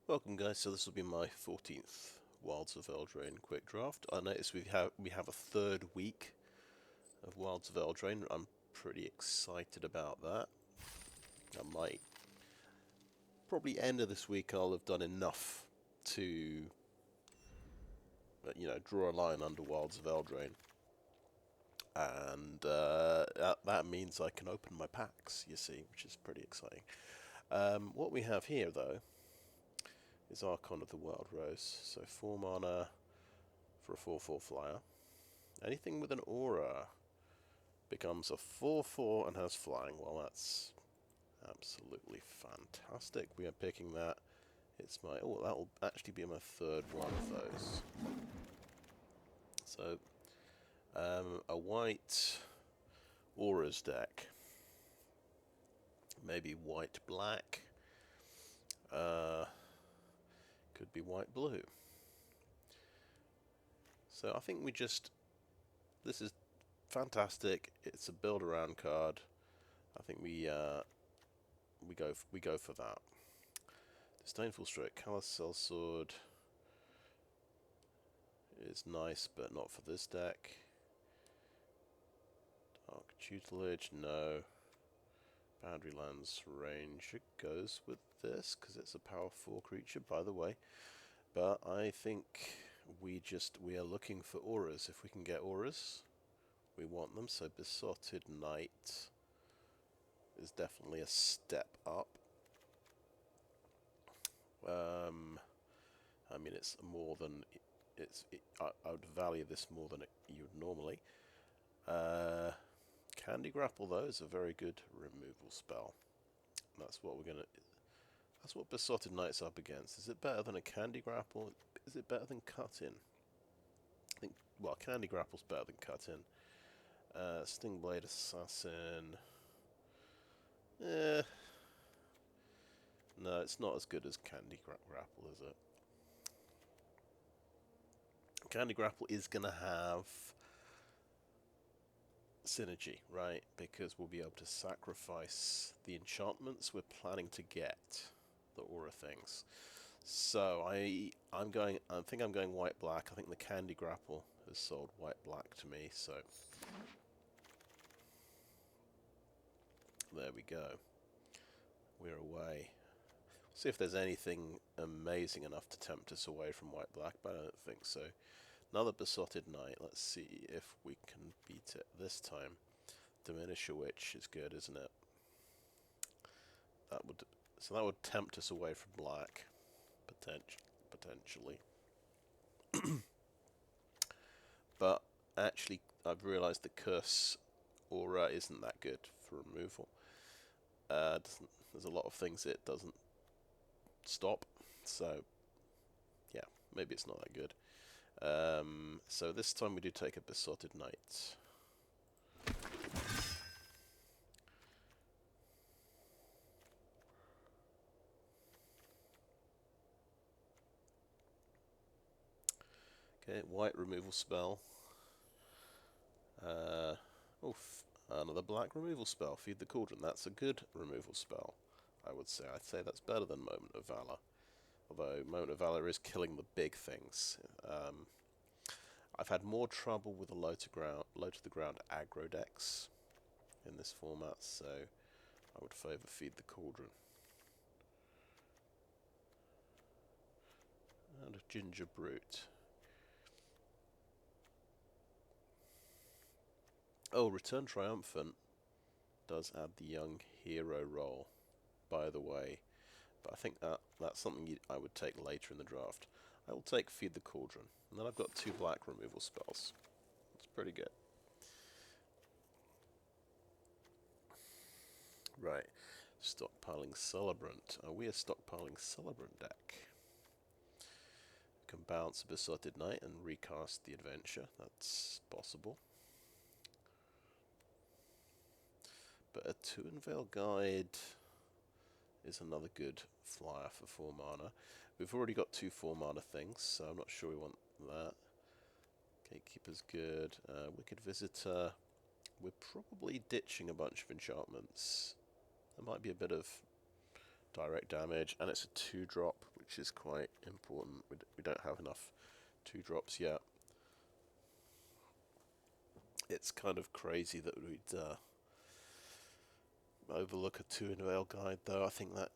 Welcome guys, so this will be my 14th Wilds of Eldraine quick draft. I notice we have a third week of Wilds of Eldraine. I'm pretty excited about that. I might probably end of this week I'll have done enough to draw a line under Wilds of Eldraine. And that means I can open my packs, you see, which is pretty exciting. What we have here though is Archon of the Wild Rose. So 4 mana for a 4/4 flyer. Anything with an aura becomes a 4/4 and has flying. Well, that's absolutely fantastic. We are picking that. It's my that'll actually be my third one of those. So a white auras deck, maybe white black. Could be white blue. So I think this is fantastic. It's a build around card. I think we go for that. Disdainful Stroke, Callous Sellsword is nice, but not for this deck. Dark Tutelage, no. Boundary Lands Range goes with this because it's a power 4 creature, by the way. But I think we are looking for auras. If we can get auras, we want them. So Besotted Knight is definitely a step up. I mean, it's more than I would value this more than you would normally. Candy Grapple though is a very good removal spell. That's what That's what Besotted Knight's up against. Is it better than a Candy Grapple? Is it better than Cut In? I think. Well, Candy Grapple's better than Cut In. Stingblade Assassin. No, it's not as good as Candy Grapple, is it? Candy Grapple is going to have synergy, right? Because we'll be able to sacrifice the enchantments we're planning to get, the aura things. So I think I'm going white black. I think the Candy Grapple has sold white black to me, so there we go. We're away. See if there's anything amazing enough to tempt us away from white black, but I don't think so. Another Besotted Knight. Let's see if we can beat it this time. Diminish a Witch is good, isn't it? That would tempt us away from black, potentially. But actually, I've realised the Curse aura isn't that good for removal. There's a lot of things it doesn't stop, so yeah, maybe it's not that good. So this time we do take a Besotted Knight. Okay, white removal spell. Another black removal spell. Feed the Cauldron. That's a good removal spell, I would say. I'd say that's better than Moment of Valor. Although Moment of Valor is killing the big things. I've had more trouble with the low to the ground aggro decks in this format, so I would favour Feed the Cauldron. And a Ginger Brute. Oh, Return Triumphant does add the young hero role, by the way. But I think that's something I would take later in the draft. I will take Feed the Cauldron. And then I've got 2 black removal spells. It's pretty good. Right. Stockpiling Celebrant. Are we a Stockpiling Celebrant deck? We can bounce a Besotted Knight and recast the adventure. That's possible. But a Tuinvale Guide is another good flyer for 4 mana. We've already got 2 4 mana things, so I'm not sure we want that. Gatekeeper's good. Wicked Visitor. We're probably ditching a bunch of enchantments. There might be a bit of direct damage, and it's a 2-drop, which is quite important. We don't have enough 2-drops yet. It's kind of crazy that we'd overlook a Tuinvale guide, though. I think that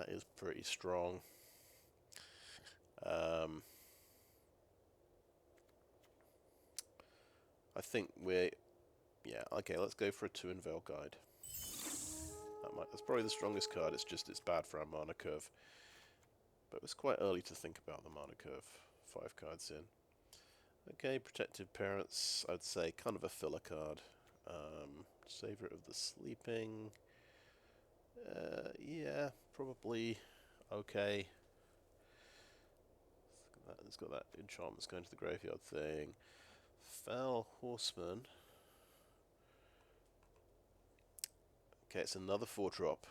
is pretty strong. I think yeah, okay, let's go for a Tuinvale guide. That's probably the strongest card. It's bad for our mana curve. But it was quite early to think about the mana curve. 5 cards in. Okay, Protective Parents, I'd say kind of a filler card. Savior of the Sleeping. Yeah, probably okay. It's got that enchantments going to the graveyard thing. Fell Horseman. Okay, it's another 4-drop.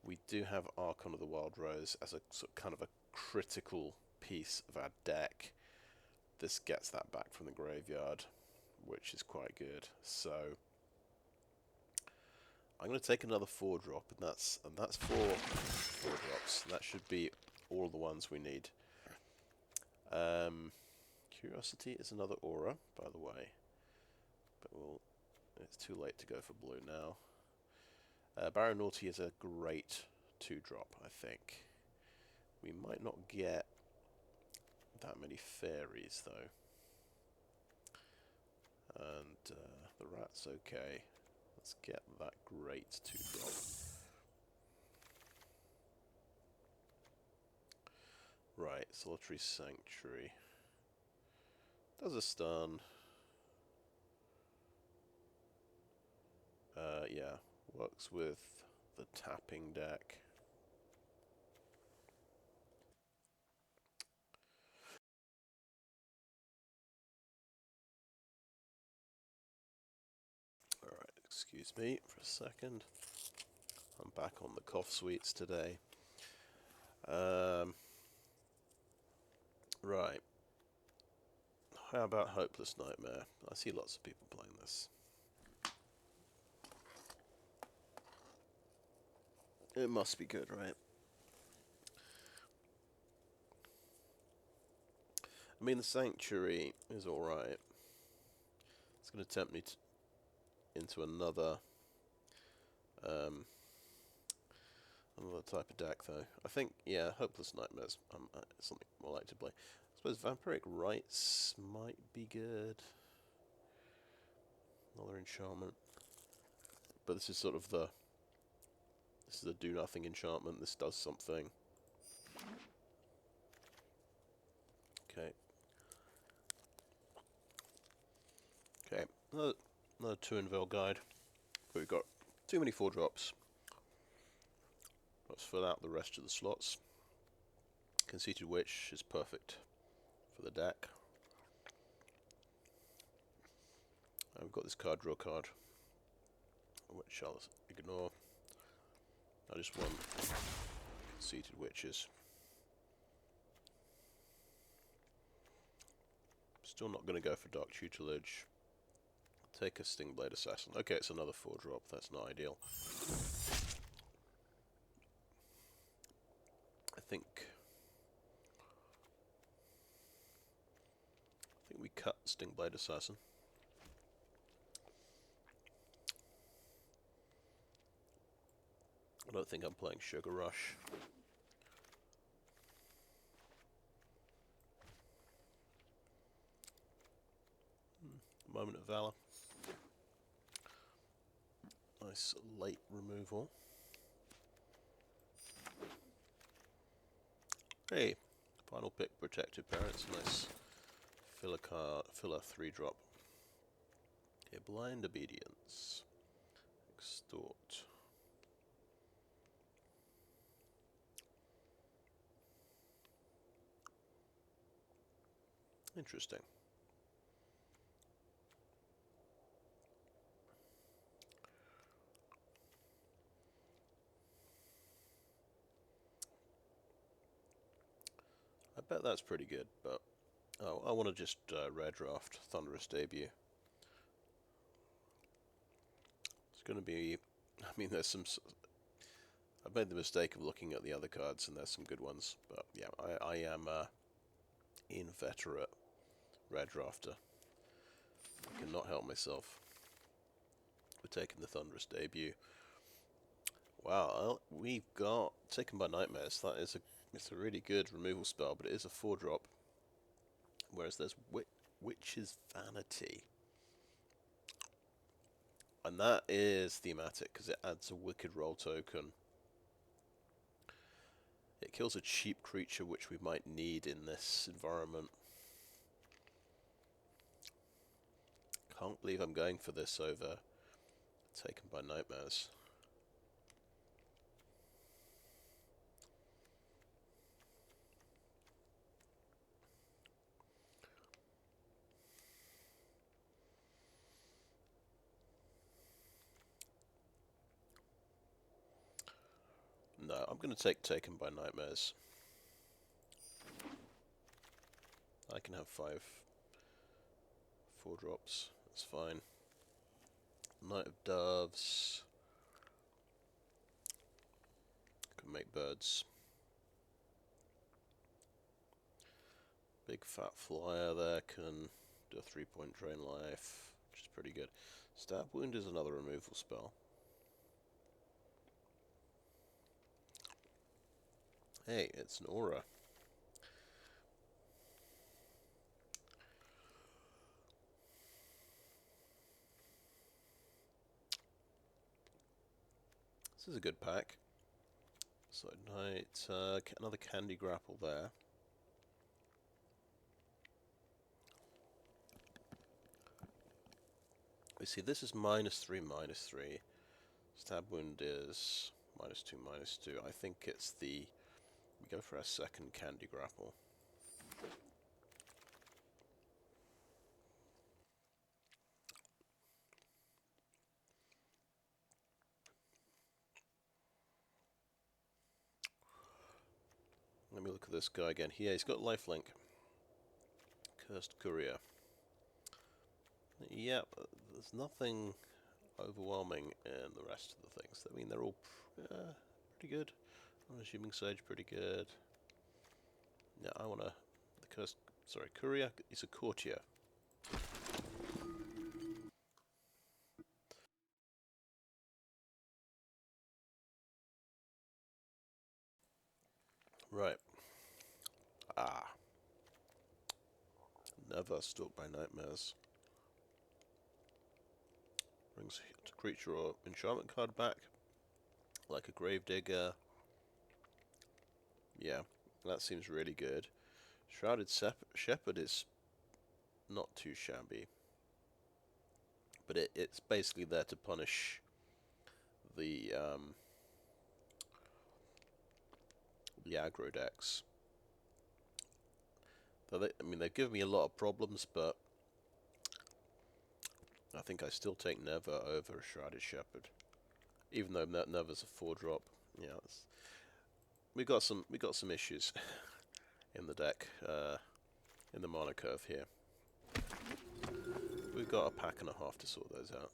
We do have Archon of the Wild Rose as a kind of a critical piece of our deck. This gets that back from the graveyard, which is quite good. So I'm going to take another 4-drop, and that's 4 4-drops. That should be all the ones we need. Curiosity is another aura, by the way, but it's too late to go for blue now. Barrow Naughty is a great 2-drop, I think. We might not get that many fairies, though. And the rat's okay. Let's get that great 2-drop. Right, Solitary Sanctuary. Does a stun. Yeah, works with the tapping deck. Alright, excuse me for a second. I'm back on the cough sweets today. Right. How about Hopeless Nightmare? I see lots of people playing this. It must be good, right? I mean, the Sanctuary is alright. It's going to tempt me into another type of deck, though. I think, yeah, Hopeless Nightmares something more like to play. I suppose Vampiric Rites might be good. Another enchantment. But this is sort of this is a do-nothing enchantment. This does something. Okay. Okay, another Tuinvale guide. But we've got too many 4-drops. Let's fill out the rest of the slots. Conceited Witch is perfect for the deck. And we've got this card draw card, which I'll ignore. I just want Conceited Witches. Still not going to go for Dark Tutelage. Take a Stingblade Assassin. Okay, it's another 4-drop. That's not ideal. I think we cut Stingblade Assassin. I don't think I'm playing Sugar Rush. Moment of Valor. Nice late removal. Hey, final pick, Protective Parents. Nice filler 3-drop. Okay, Blind Obedience. Extort. Interesting. I bet that's pretty good, but I want to just rare draft Thunderous Debut. It's going to be, I mean, there's some, I've made the mistake of looking at the other cards, and there's some good ones. But yeah, I am inveterate red drafter. I cannot help myself. We're taking the Thunderous Debut. Wow, we've got Taken by Nightmares. That is it's a really good removal spell, but it is a 4-drop. Whereas there's Witch's Vanity. And that is thematic, because it adds a Wicked Roll token. It kills a cheap creature, which we might need in this environment. Can't believe I'm going for this over Taken by Nightmares. No, I'm going to take Taken by Nightmares. I can have 5 4-drops. That's fine. Knight of Doves. Can make birds. Big fat flyer there can do a 3-point drain life, which is pretty good. Stab Wound is another removal spell. Hey, it's an aura. This is a good pack. So Knight, another Candy Grapple there. We see this is -3, -3. Stab Wound is -2, -2. I think it's we go for a second Candy Grapple. Let me look at this guy again. Yeah, he's got lifelink. Cursed Courier. Yeah, there's nothing overwhelming in the rest of the things. I mean, they're all pretty good. I'm assuming Sage pretty good. Yeah, I want to... Courier is a Courtier. Right. Neva, Stalked by Nightmares. Brings a creature or enchantment card back. Like a Gravedigger. Yeah, that seems really good. Shrouded Shepherd is not too shabby. But it's basically there to punish the aggro decks. They've given me a lot of problems, but I think I still take Neva over Shrouded Shepherd, even though Neva's a 4-drop. Yeah, we got some issues in the deck, in the mana curve here. We've got a pack and a half to sort those out.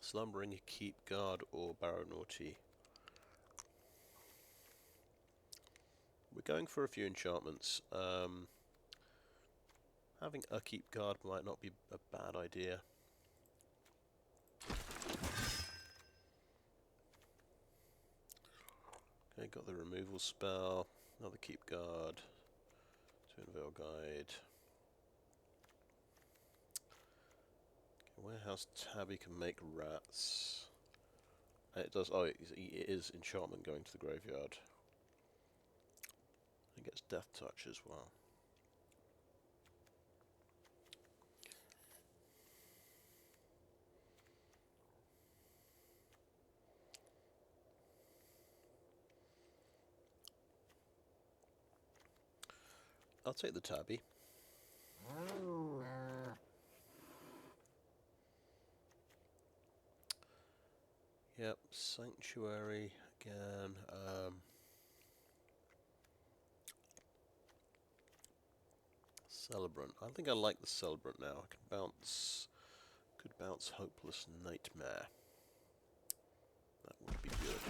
Slumbering Keepguard or Barrow Naughty. We're going for a few enchantments. Having a Keepguard might not be a bad idea. Okay, got the removal spell. Another Keepguard. Tuinvale Guide. Warehouse Tabby can make rats. It does. Oh, it is enchantment going to the graveyard. It gets Death Touch as well. I'll take the Tabby. Yep, Sanctuary again. Celebrant. I think I like the Celebrant now. I can bounce Could bounce Hopeless Nightmare. That would be good.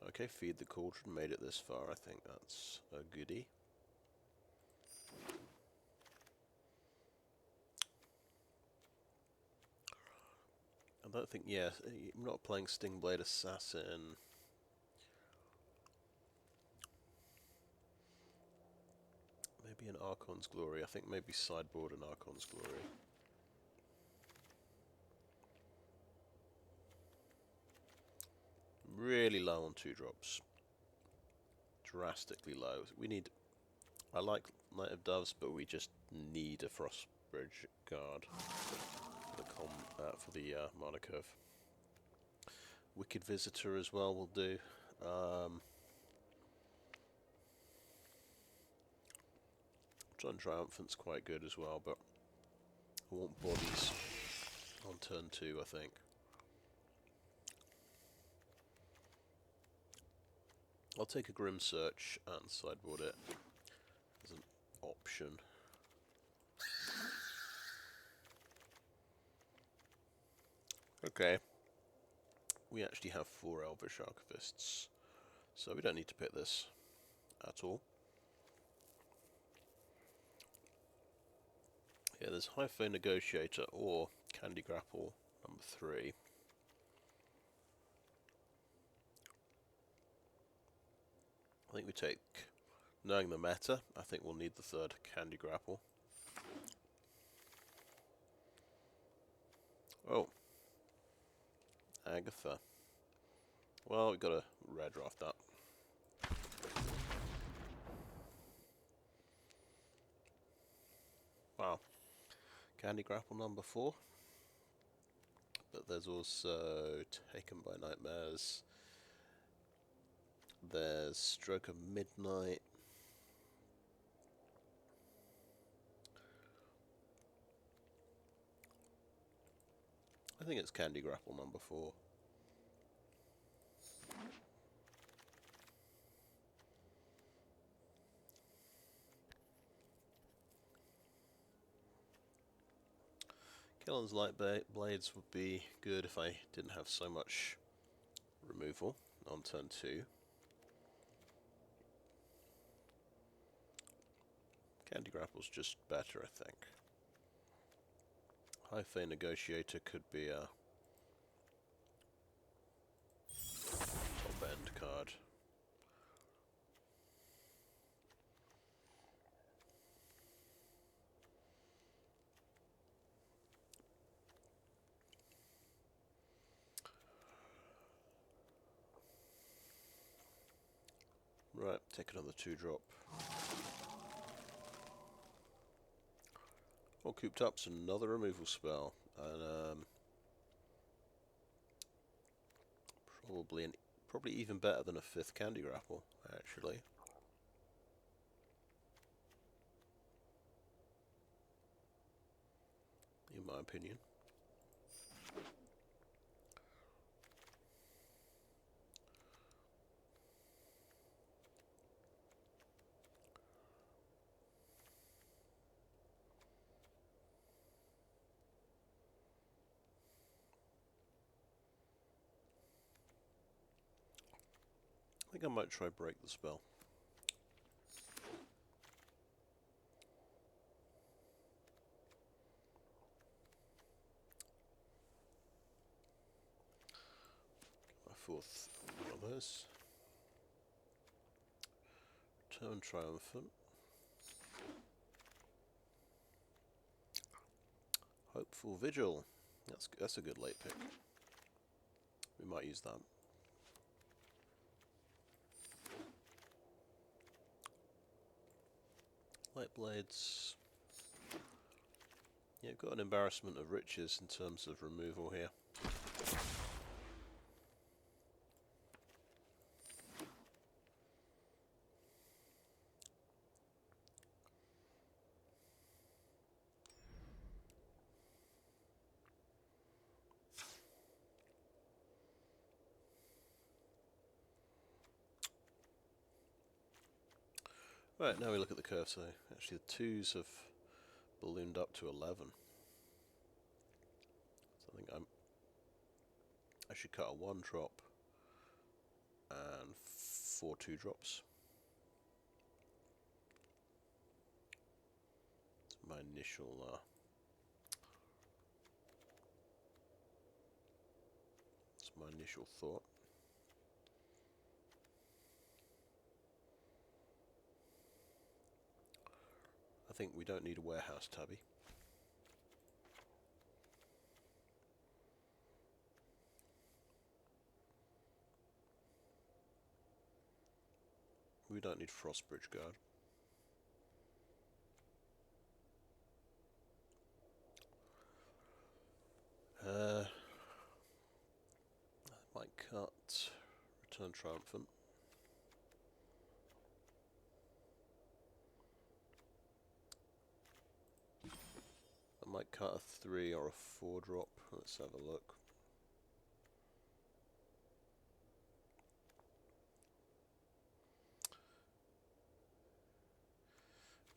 Okay, Feed the Cauldron, made it this far. I think that's a goodie. I don't think, yeah, I'm not playing Stingblade Assassin. Maybe an Archon's Glory. I think maybe Sideboard and Archon's Glory. Really low on 2-drops. Drastically low. We need... I like Knight of Doves, but we just need a Frostbridge Guard for the mana curve. Wicked Visitor as well will do. Return Triumphant's quite good as well, but I want bodies on turn 2, I think. I'll take a Grim Search and sideboard it as an option. Okay. We actually have 4 Elvish Archivists, so we don't need to pick this at all. Yeah, there's High Fae Negotiator or Candy Grapple number 3. I think we take, knowing the meta, I think we'll need the 3rd Candy Grapple. Oh. Agatha. Well, we've got to red draft that. Wow. Candy Grapple number 4. But there's also Taken by Nightmares. There's Stroke of Midnight. I think it's Candy Grapple number 4. Kellen's Light Blades would be good if I didn't have so much removal on turn 2. Candy Grapple's just better, I think. High Fae Negotiator could be a top end card. Right, take another 2-drop. Well, Cooped Up's another removal spell, and probably even better than a 5th Candy Grapple, actually. In my opinion. I think I might try break the spell. My 4th one of those. Return Triumphant. Hopeful Vigil. That's a good late pick. We might use that. Light Blades. Yeah, got an embarrassment of riches in terms of removal here. Right, now we look at the curve. So actually the 2s have ballooned up to 11. So I think I should cut a 1-drop and 4 2-drops. It's my initial thought. I think we don't need a warehouse tabby. We don't need Frostbridge Guard. I might cut Return Triumphant. I might cut a 3 or a 4-drop. Let's have a look.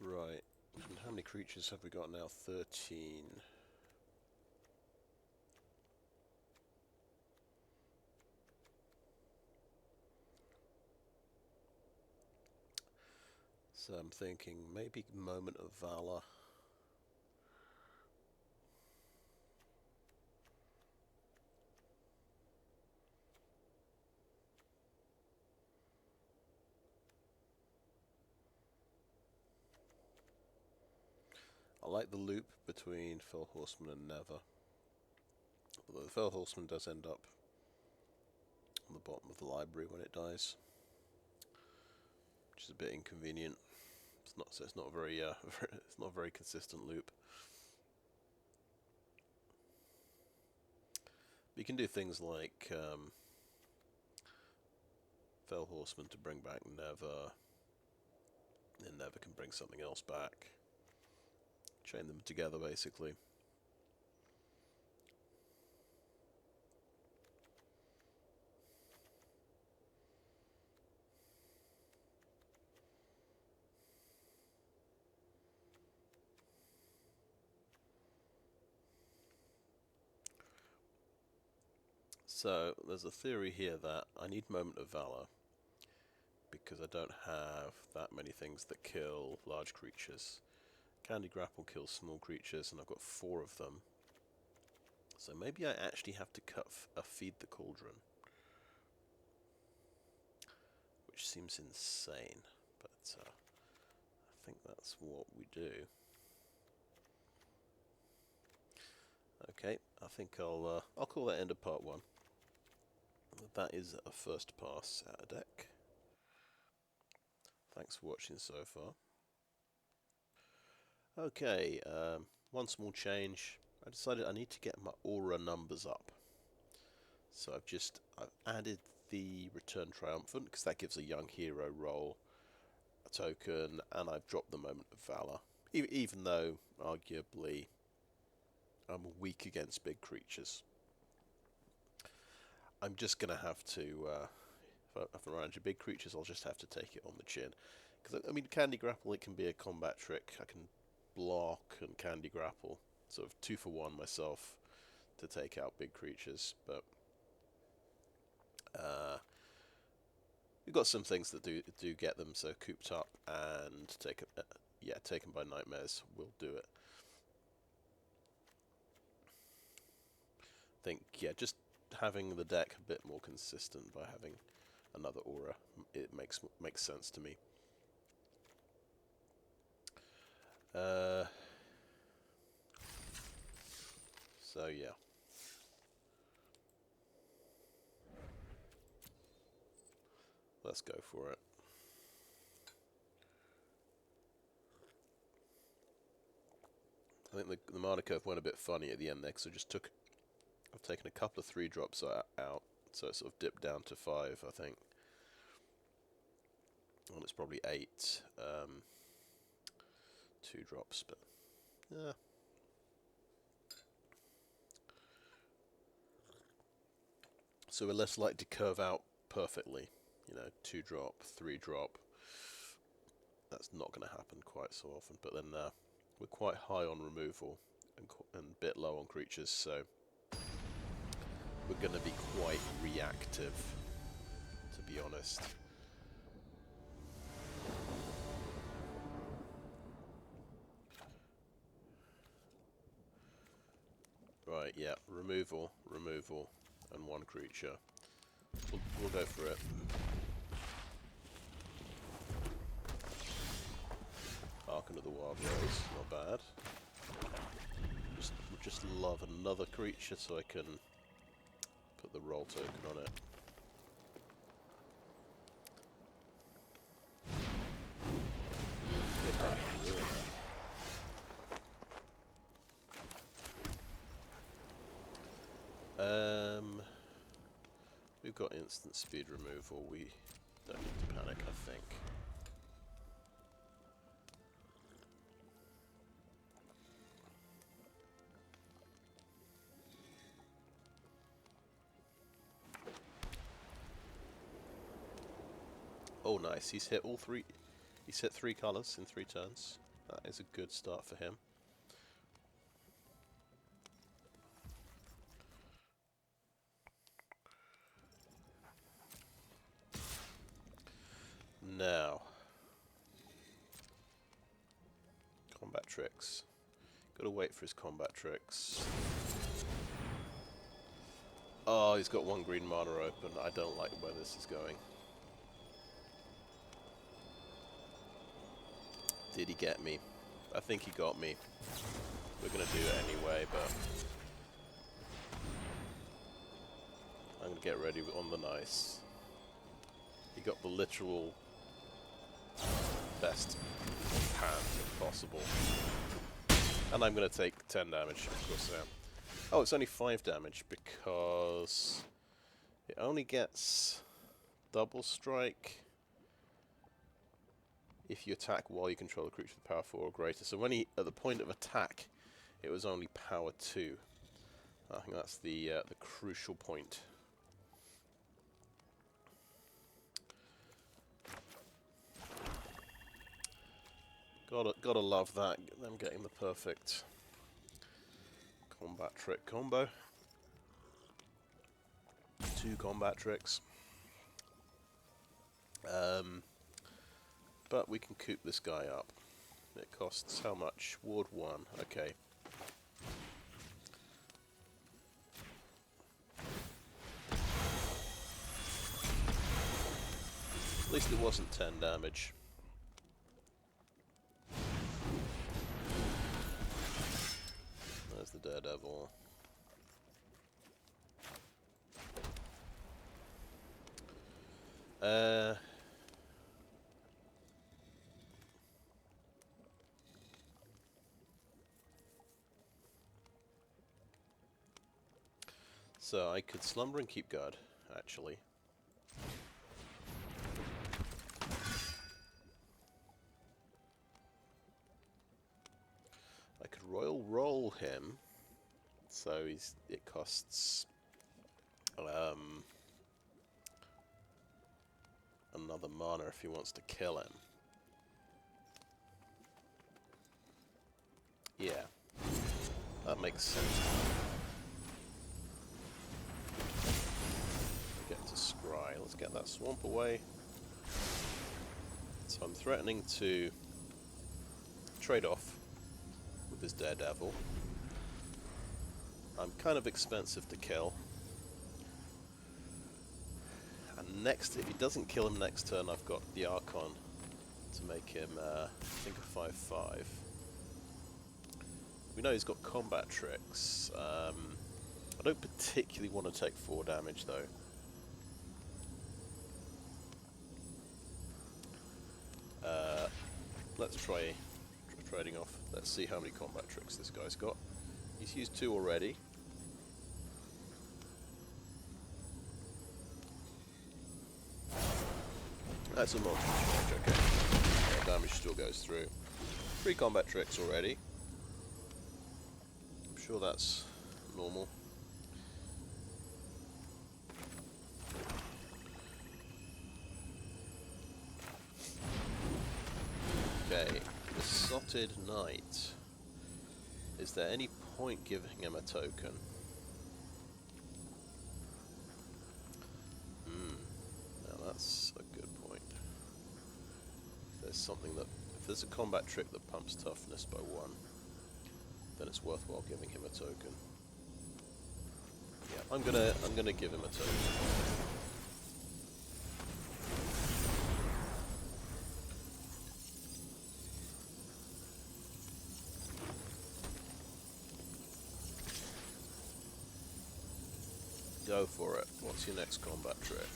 Right. And how many creatures have we got now? 13. So I'm thinking maybe Moment of Valor. I like the loop between Fell Horseman and Neva. Although the Fell Horseman does end up on the bottom of the library when it dies, which is a bit inconvenient. It's not very it's not a very consistent loop. But you can do things like Fell Horseman to bring back Neva, and Neva can bring something else back. Chain them together, basically. So, there's a theory here that I need Moment of Valor because I don't have that many things that kill large creatures. Candy Grapple kills small creatures, and I've got 4 of them. So maybe I actually have to cut a Feed the Cauldron, which seems insane, but I think that's what we do. Okay, I think I'll call that end of part 1. That is a first pass at a deck. Thanks for watching so far. Okay, one small change. I decided I need to get my aura numbers up. So I've added the Return Triumphant, because that gives a young hero roll a token, and I've dropped the Moment of Valor. Even though, arguably, I'm weak against big creatures. I'm just going to have to, if I run into big creatures, I'll just have to take it on the chin. Because, I mean, Candy Grapple, it can be a combat trick. I can block and Candy Grapple, sort of 2 for 1 myself to take out big creatures, but we've got some things that do get them. So Cooped Up and Taken by Nightmares will do it. I think just having the deck a bit more consistent by having another aura, it makes sense to me. So yeah. Let's go for it. I think the mana curve went a bit funny at the end there, because I've taken a couple of 3-drops out, so it sort of dipped down to 5, I think. And it's probably 8 2-drops, but yeah. So we're less likely to curve out perfectly. 2-drop, 3-drop. That's not going to happen quite so often. But then we're quite high on removal and a bit low on creatures, so we're going to be quite reactive, to be honest. Right, yeah, removal, and one creature. We'll go for it. Archon of the Wild Rose, not bad. Would just love another creature so I can put the roll token on it. We've got instant speed removal. We don't need to panic, I think. Oh, nice. He's hit all three. He's hit 3 colours in 3 turns. That is a good start for him. Now, combat tricks. Gotta wait for his combat tricks. Oh, he's got 1 green mana open. I don't like where this is going. Did he get me? I think he got me. We're gonna do it anyway, but I'm gonna get ready on the nice. He got the literal best hand possible. And I'm gonna take 10 damage, of course I am. Oh, it's only 5 damage because it only gets double strike if you attack while you control a creature with power 4 or greater. So when he, at the point of attack, it was only power 2. I think that's the crucial point. Gotta love that, them getting the perfect combat trick combo. 2 combat tricks. But we can coop this guy up. It costs how much? Ward 1, okay. At least it wasn't 10 damage. There's the Daredevil. So I could Slumbering Keepguard, actually. I could Royal Roll him, so it costs another mana if he wants to kill him. Yeah, that makes sense. Get to scry. Let's get that swamp away. So I'm threatening to trade off with this Daredevil. I'm kind of expensive to kill. And next, if he doesn't kill him next turn, I've got the Archon to make him, I think, a 5/5. We know he's got combat tricks. I don't particularly want to take 4 damage, though. Let's try trading off. Let's see how many combat tricks this guy's got. He's used 2 already. That's a multi-charge, okay. Yeah, damage still goes through. 3 combat tricks already. I'm sure that's normal. Okay, Besotted Knight. is there any point giving him a token? Now that's a good point. If there's something that, if there's a combat trick that pumps toughness by 1, then it's worthwhile giving him a token. Yeah, I'm gonna give him a token. Go for it. What's your next combat trick?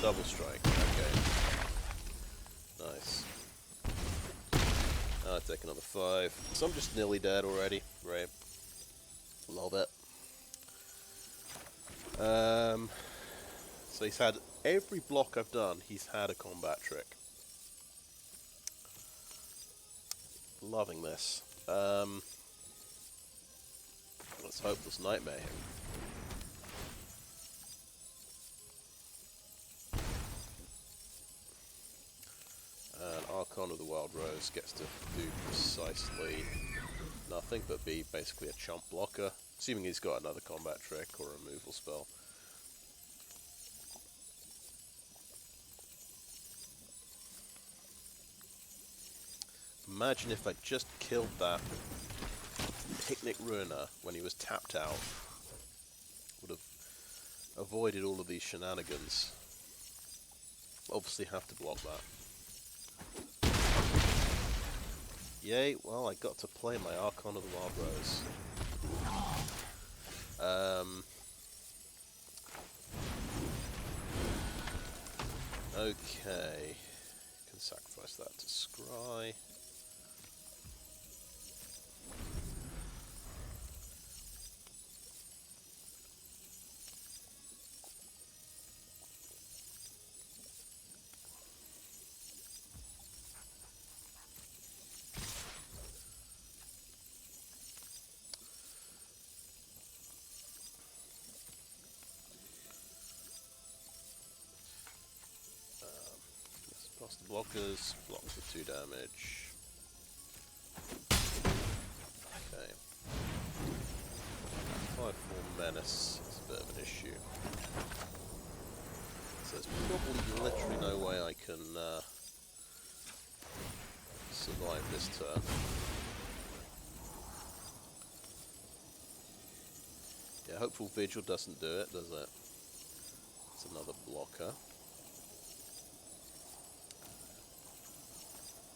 Double strike. Okay. Nice. I take another 5. So I'm just nearly dead already. Great. Love it. So he's had every block I've done. He's had a combat trick. Loving this. Let's Hopeless Nightmare him. And Archon of the Wild Rose gets to do precisely nothing but be basically a chump blocker, assuming he's got another combat trick or a removal spell. Imagine if I just killed that Picnic Ruiner when he was tapped out. Would have avoided all of these shenanigans. Obviously have to block that. Yay, well I got to play my Archon of the Wild Rose. Okay. Can sacrifice that to Scry. Pass the blockers, block for 2 damage. Okay. 5-4 menace is a bit of an issue. So there's probably literally no way I can survive this turn. Yeah, Hopeful Vigil doesn't do it, does it? It's another blocker.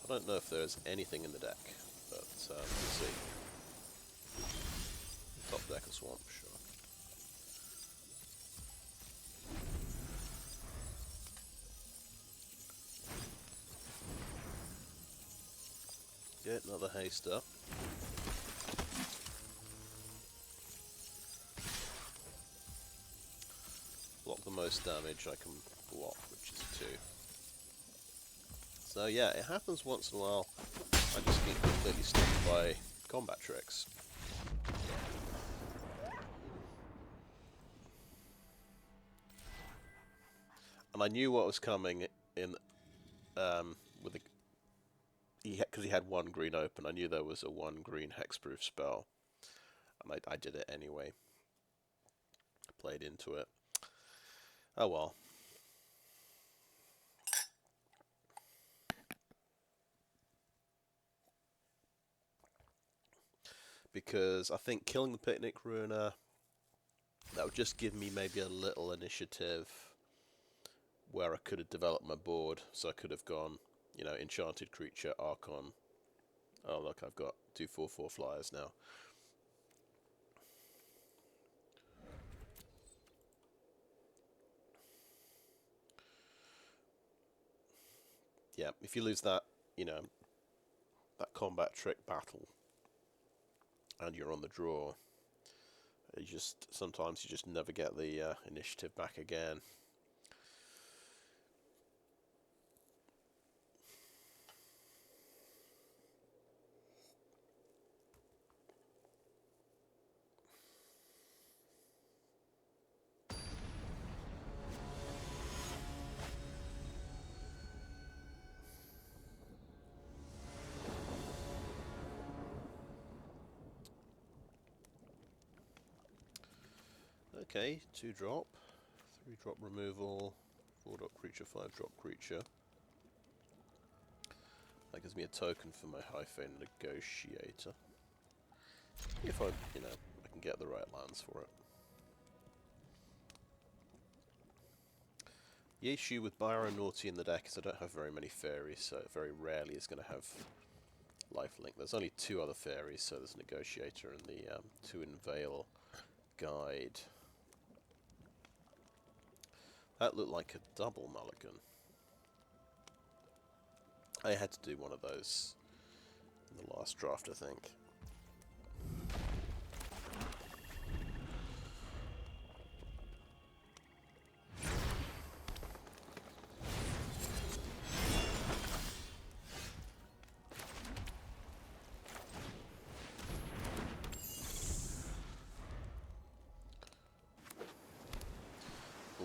I don't know if there's anything in the deck, but we'll see. Top deck a swamp, sure. Get another haste up. Block the most damage I can block, which is 2. So yeah, it happens once in a while. I just get completely stumped by combat tricks. And I knew what was coming in with the because he had 1 green open. I knew there was a 1 green hexproof spell, and I did it anyway. Played into it. Oh well. Because I think killing the Picnic Ruiner, that would just give me maybe a little initiative where I could have developed my board. So I could have gone, you know, Enchanted Creature, Archon. Oh look, I've got 2 4/4 flyers now. Yeah, if you lose that, you know, that combat trick battle, and you're on the draw, sometimes you just never get the initiative back again. Okay, 2-drop, 3-drop removal, 4-drop creature, 5-drop creature. That gives me a token for my High Fae Negotiator. If I can get the right lands for it. The issue with Barrow Naughty in the deck is I don't have very many fairies, so it very rarely is going to have lifelink. There's only 2 other fairies, so there's Negotiator and the Tuinvale Guide. That looked like a double mulligan. I had to do one of those in the last draft, I think.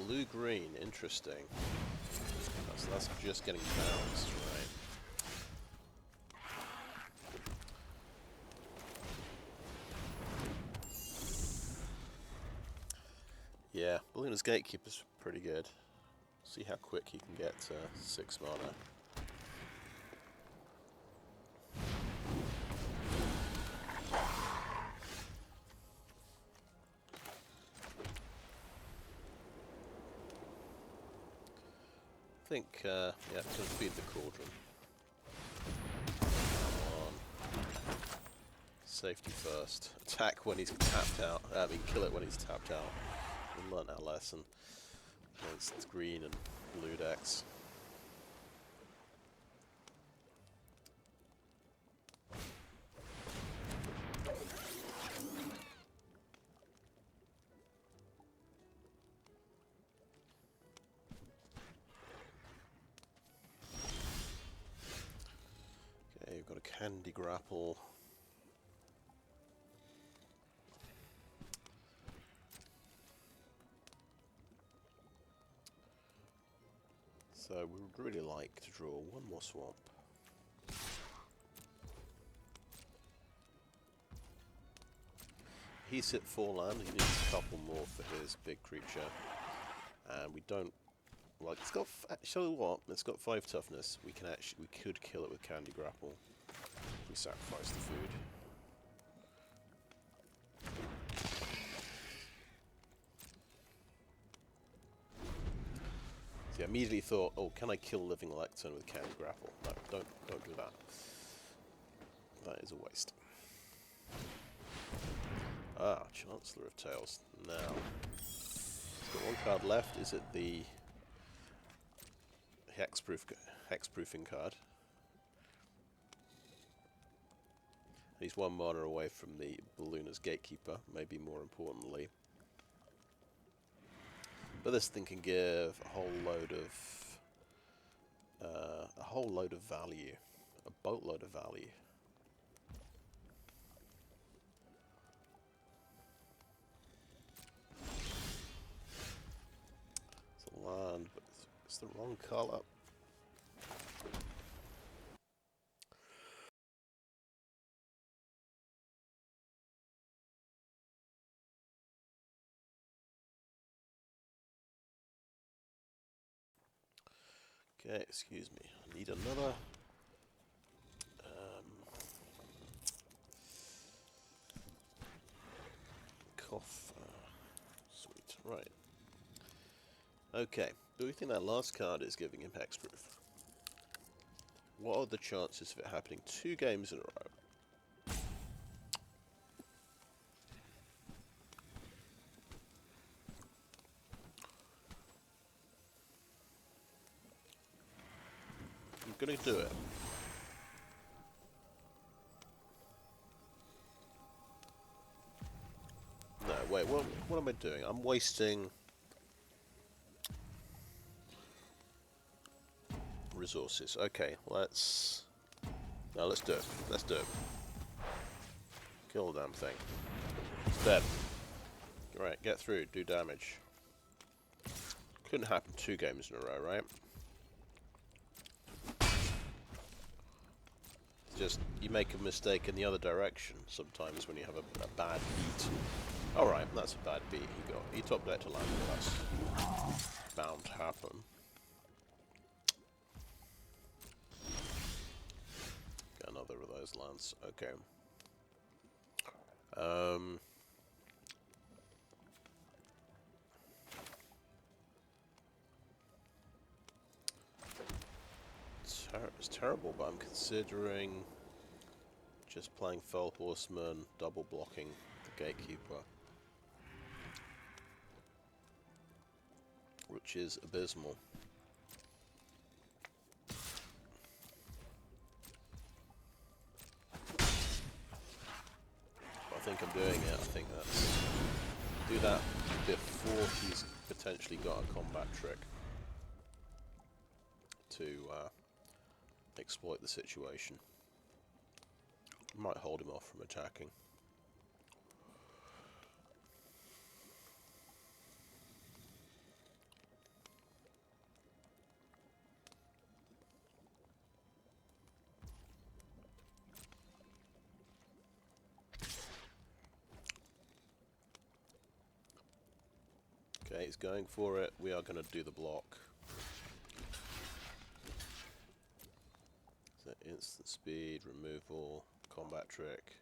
Blue-green, interesting. So that's just getting bounced, right? Yeah, Balloon's Gatekeeper's pretty good. See how quick he can get to 6 mana. I think, yeah, going to Feed the Cauldron. Come on. Safety first. Attack when he's tapped out. Kill it when he's tapped out. We learned our lesson against green and blue decks. Okay, we've got a Candy Grapple. So we would really like to draw one more swamp. He's hit 4 land, he needs a couple more for his big creature. And we don't like it's got actually what? It's got 5 toughness. We could kill it with Candy Grapple. We sacrifice the food. I immediately thought, oh, can I kill Living Lectern with Candy Grapple? No, don't do that. That is a waste. Ah, Chancellor of Tales. Now, he's got 1 card left. Is it the hexproofing card? He's 1 mana away from the Ballooner's Gatekeeper, maybe more importantly. But this thing can give a whole load of value, a boatload of value. It's a land, but it's the wrong colour. Okay, excuse me. I need another. Cough. Sweet. Right. Okay. Do we think that last card is giving him hexproof? What are the chances of it happening 2 games in a row? I'm gonna do it. No, wait, what am I doing? I'm wasting resources. Okay, let's do it. Let's do it. Kill the damn thing. It's dead. Alright, get through, do damage. Couldn't happen 2 games in a row, right? Just, you make a mistake in the other direction sometimes when you have a bad beat. Alright, that's a bad beat he got. He top deck to land, well, that's bound to happen. Get another of those lands. Okay. It's terrible, but I'm considering just playing Fell Horseman, double blocking the Gatekeeper, which is abysmal. I think I'm doing it. I think that's... do that before he's potentially got a combat trick to exploit the situation. Might hold him off from attacking. Okay, he's going for it. We are going to do the block. So instant speed, removal, combat trick.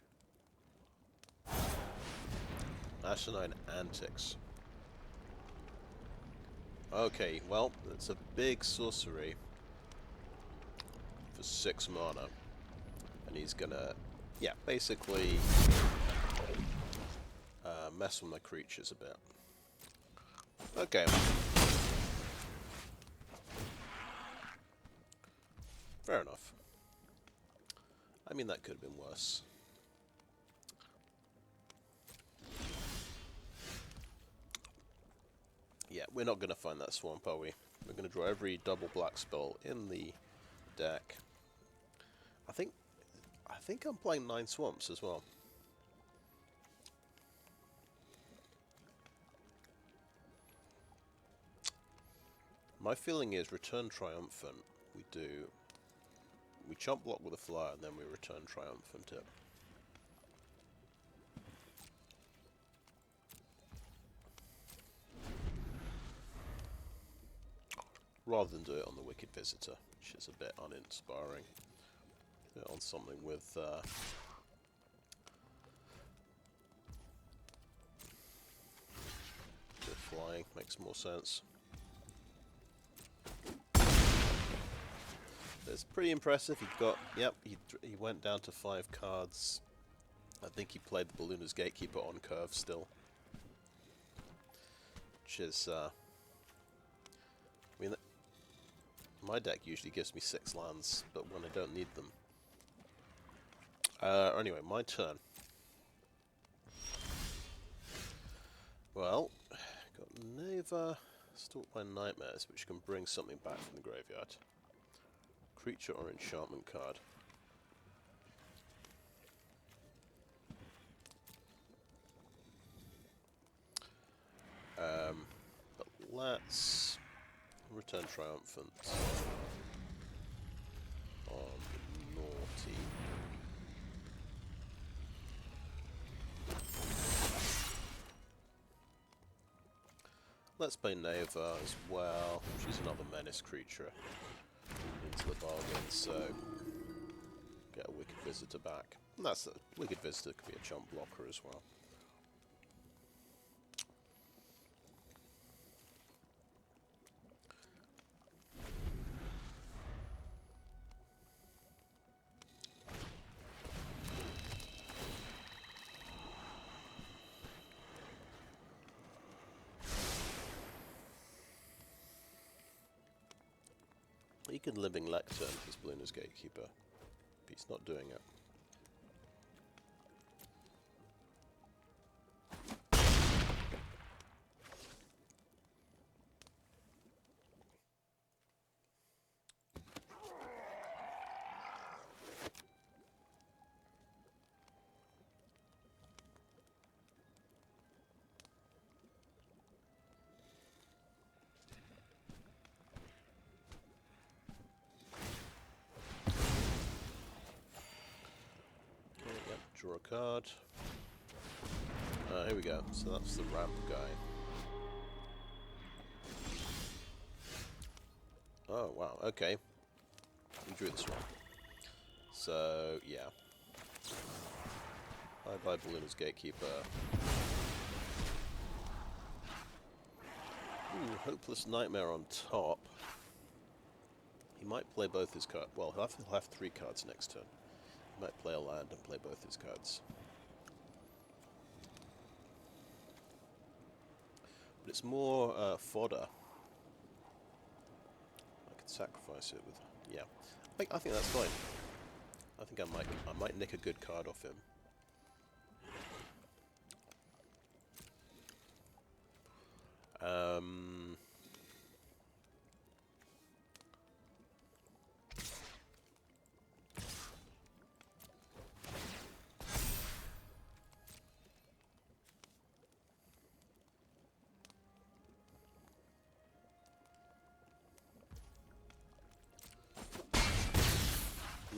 Asinine antics. Okay, well, it's a big sorcery for 6 mana. And he's gonna, yeah, basically mess with my creatures a bit. Okay. Fair enough. I mean, that could have been worse. Yeah, we're not going to find that swamp, are we? We're going to draw every double black spell in the deck. I think I'm playing 9 swamps as well. My feeling is Return Triumphant. We chump block with a flyer and then we Return Triumphant it. Rather than do it on the Wicked Visitor, which is a bit uninspiring. Do it on something with flying, makes more sense. It's pretty impressive. He got, yep, he went down to 5 cards. I think he played the Ballooner's Gatekeeper on curve still. Which is, I mean, my deck usually gives me 6 lands, but when I don't need them. Anyway, my turn. Well, got Neva, Stockpiling Nightmares, which can bring something back from the graveyard. Creature or enchantment card. But let's Return Triumphant on Naughty. Let's play Neva as well. She's another menace creature into the bargain, so get a Wicked Visitor back. And that's a Wicked Visitor could be a chump blocker as well. He can Living Lectern his Ballooner's Gatekeeper, but he's not doing it. Draw a card. Here we go. So that's the ramp guy. Oh, wow. Okay. We drew this one. So, yeah. Bye-bye, Balloon's Gatekeeper. Ooh, Hopeless Nightmare on top. He might play both his cards. Well, he'll have 3 cards next turn. He might play a land and play both his cards. But it's more fodder. I could sacrifice it with... Yeah. I think that's fine. I think I might nick a good card off him.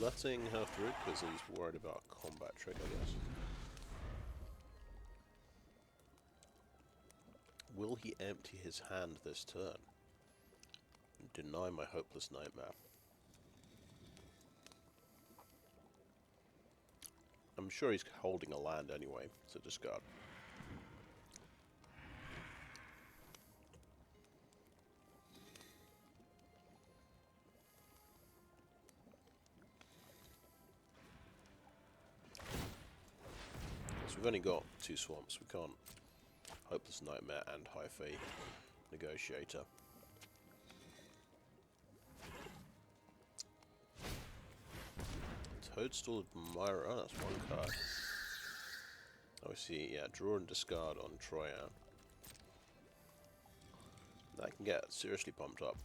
Letting her through because he's worried about a combat trick, I guess. Will he empty his hand this turn and deny my Hopeless Nightmare? I'm sure he's holding a land anyway, so discard. So we've only got 2 swamps, we can't Hopeless Nightmare and High Fae Negotiator. Toadstool Admirer, oh, that's 1 card. Oh, I see, yeah, draw and discard on Troyan. That can get seriously pumped up.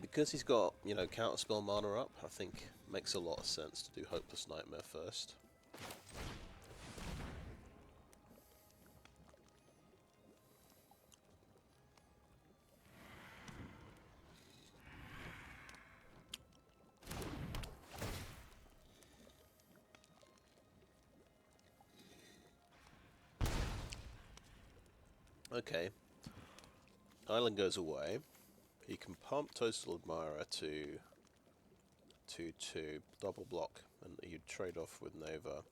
Because he's got, you know, counterspell mana up, I think makes a lot of sense to do Hopeless Nightmare first. Okay. Island goes away. He can pump Toadstool Admirer to 2/2, double block, and you'd trade off with Neva.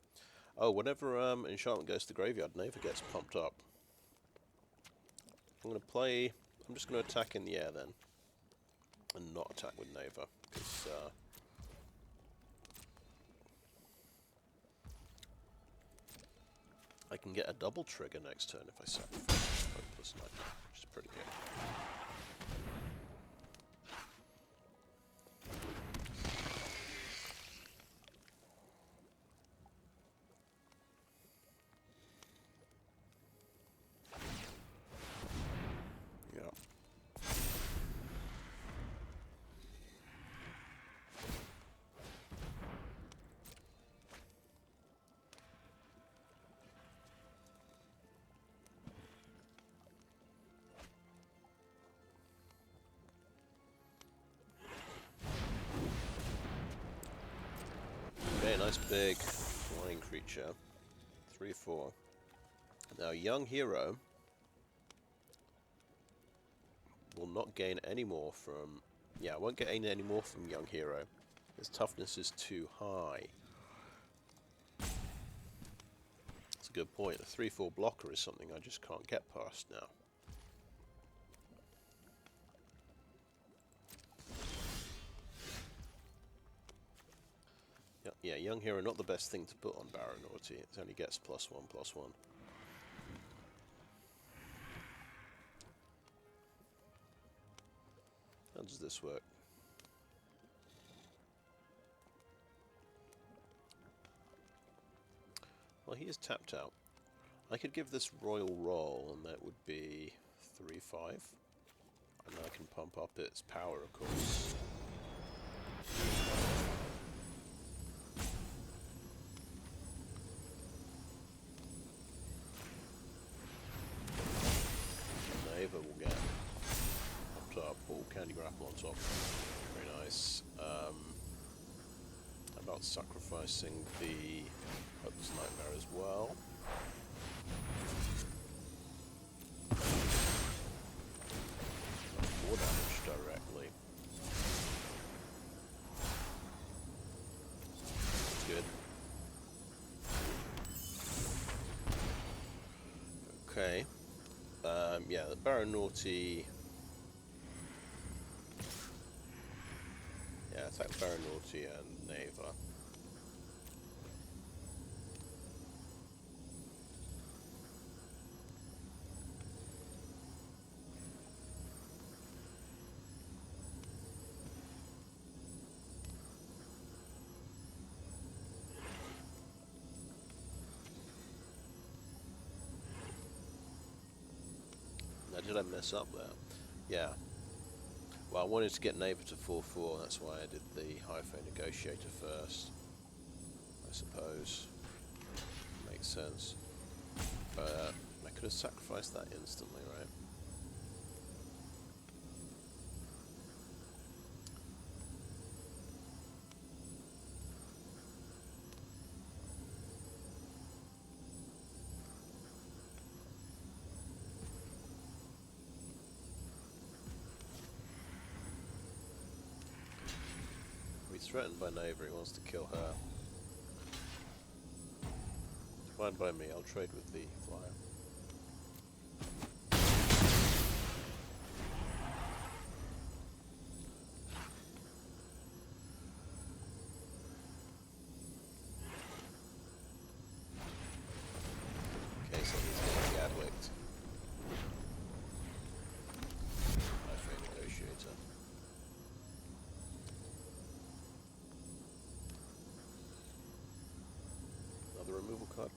Oh, whenever enchantment goes to the graveyard, Neva gets pumped up. I'm just going to attack in the air then, and not attack with Neva, because I can get a double trigger next turn if I sacrifice Hopeless Nightmare, which is pretty good. Okay, nice big flying creature. 3/4. Now, Young Hero will not gain any more from... Yeah, I won't get any more from Young Hero. His toughness is too high. That's a good point. The 3/4 blocker is something I just can't get past now. Yeah, Young Hero, not the best thing to put on Barrow Naughty. It only gets +1/+1. How does this work? Well, he is tapped out. I could give this Royal Roll, and that would be 3/5. And I can pump up its power, of course. Neva will get pumped up. Oh, Candy Grapple on top. Very nice. About sacrificing the Hopeless Nightmare as well. 4 damage directly. That's good. Okay. Yeah, the Barrow Naughty. Yeah, attack Barrow Naughty and Neva. Now, did I mess up there? Yeah. Well, I wanted to get Neva to 4/4, that's why I did the High Fae Negotiator first. I suppose. Makes sense. But I could have sacrificed that instantly, right? He's threatened by Neva, he wants to kill her. Fine by me, I'll trade with the flyer. Okay, so he's getting Gadwicked. High Fae Negotiator. Another removal card.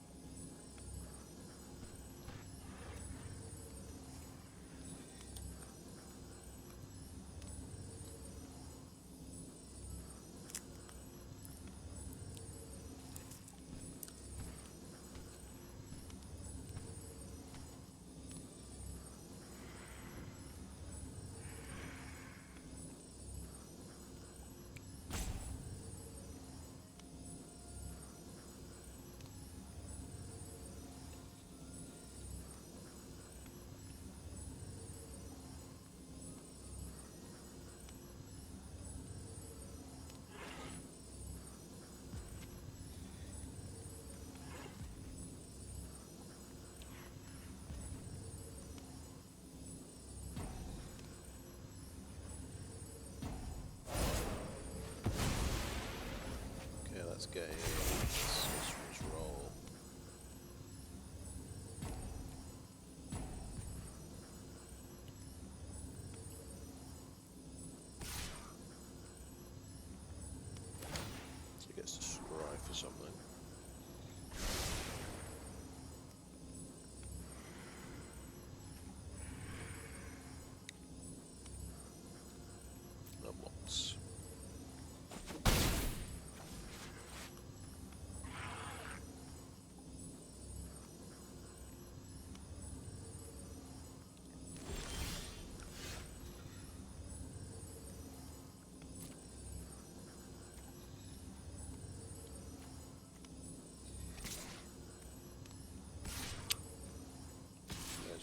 Let's get a sorcerer's roll. So he gets to scry for something. No blocks.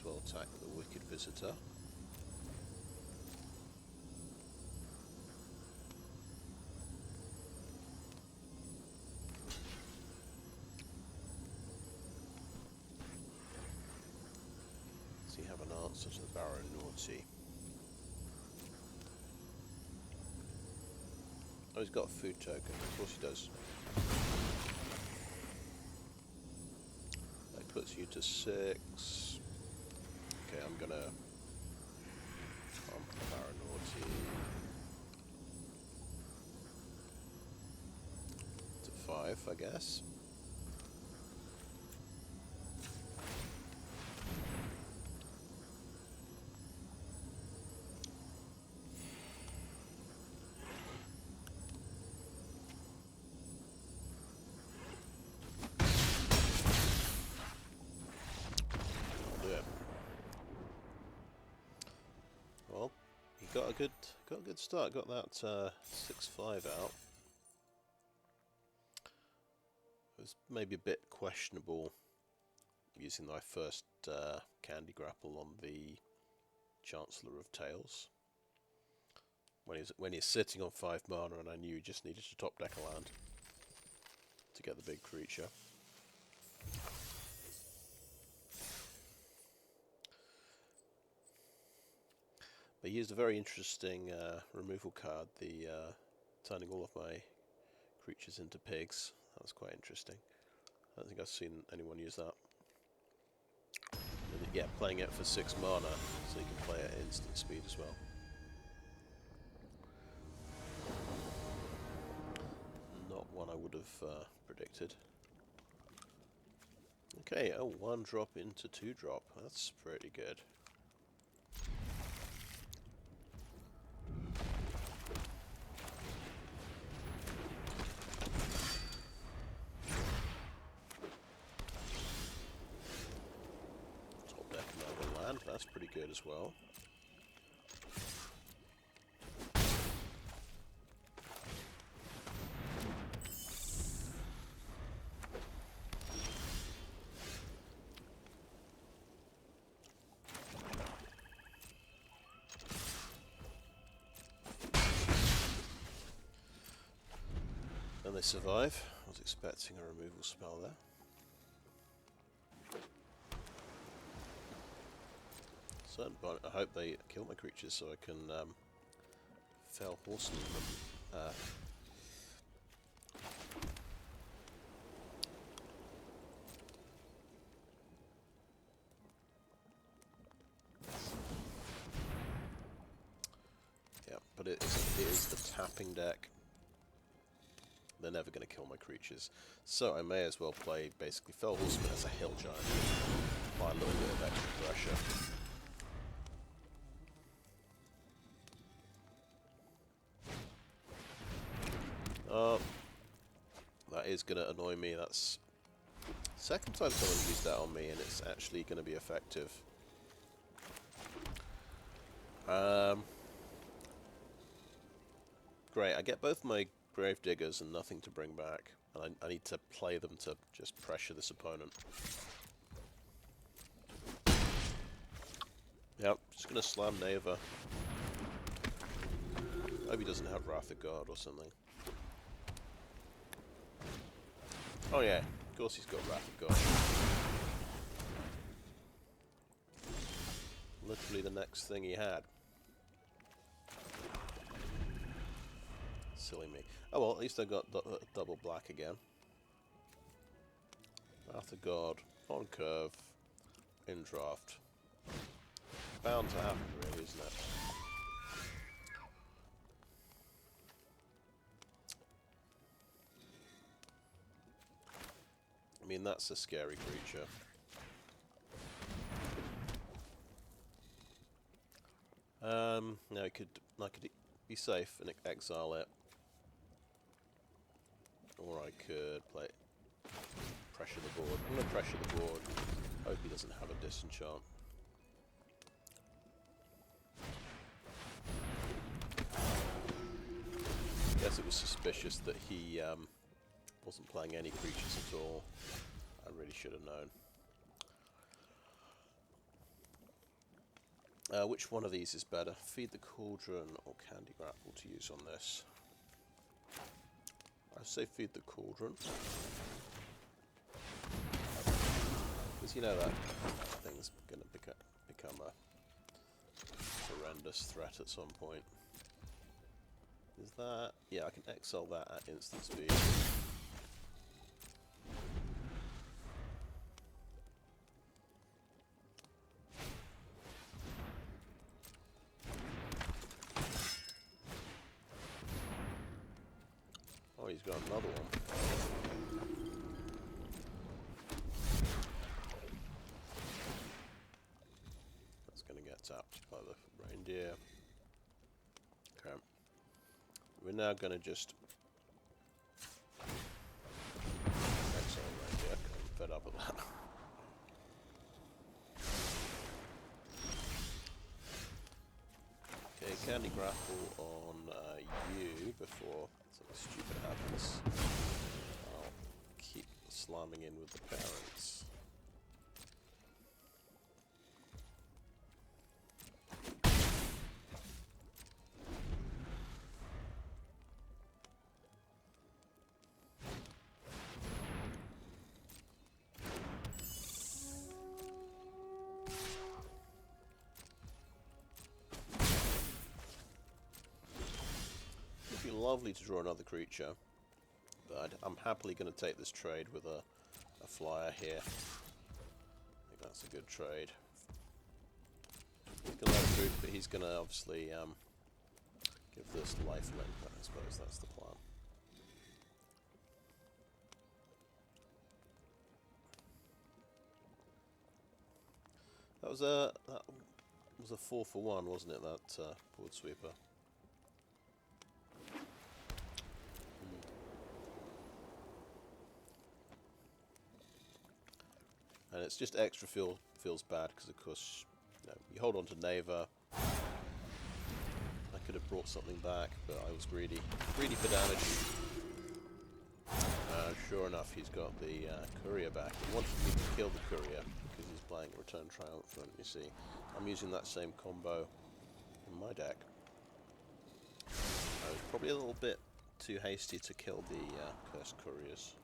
Will attack the Wicked Visitor. Does he have an answer to the Barrow Naughty? Oh, he's got a food token. Of course he does. That puts you to 6. Okay, I'm gonna pump the Barrow Naughty to 5, I guess. got a good start. Got that 6-5 out. It was maybe a bit questionable using my first Candy Grapple on the Chancellor of Tales. When he's sitting on 5 mana and I knew he just needed to top deck a land to get the big creature. I used a very interesting removal card, the turning all of my creatures into pigs. That was quite interesting. I don't think I've seen anyone use that. And yeah, playing it for 6 mana, so you can play it at instant speed as well. Not one I would have predicted. Okay, a 1-drop into 2-drop. That's pretty good. Top deck another land. That's pretty good as well. And they survive. I was expecting a removal spell there. But I hope they kill my creatures so I can Fell Horseman them. Yeah, but it is the tapping deck. They're never going to kill my creatures. So I may as well play basically Fell Horseman as a hill giant. Apply a little bit of extra pressure. That is going to annoy me. That's second time someone's used that on me and it's actually going to be effective. Great, I get both my Grave Diggers and nothing to bring back. And I need to play them to just pressure this opponent. Yep, just going to slam Neva. Hope he doesn't have Wrath of God or something. Oh yeah, of course he's got Wrath of God. Literally the next thing he had. Silly me. Oh well, at least I got double black again. Wrath of God, on curve, in draft. Bound to happen really, isn't it? I mean, that's a scary creature. No, I could be safe and exile it. Or I could play pressure the board. I'm going to pressure the board. Hope he doesn't have a disenchant. Guess it was suspicious that he wasn't playing any creatures at all. I really should have known. Which one of these is better? Feed the Cauldron or Candy Grapple to use on this? I say Feed the Cauldron. Because you know that thing's going to become a horrendous threat at some point. Is that... yeah, I can exile that at instant speed. Oh, he's got another one. That's going to get tapped by the reindeer. Okay. We're now going to just exile reindeer. I'm fed up with that. Okay, Candy Grapple on you before something stupid happens. I'll keep slamming in with the parents. Lovely to draw another creature, but I'm happily going to take this trade with a flyer here. I think that's a good trade. He's going to let it root, but he's going to obviously give this lifelink. I suppose that's the plan. That was a 4-for-1, wasn't it? That board sweeper. And it's just extra feels bad because, of course, you hold on to Neva. I could have brought something back, but I was greedy for damage. Sure enough, he's got the courier back. He wanted me to kill the courier because he's playing Return Triumphant. You see, I'm using that same combo in my deck. I was probably a little bit too hasty to kill the Cursed Couriers.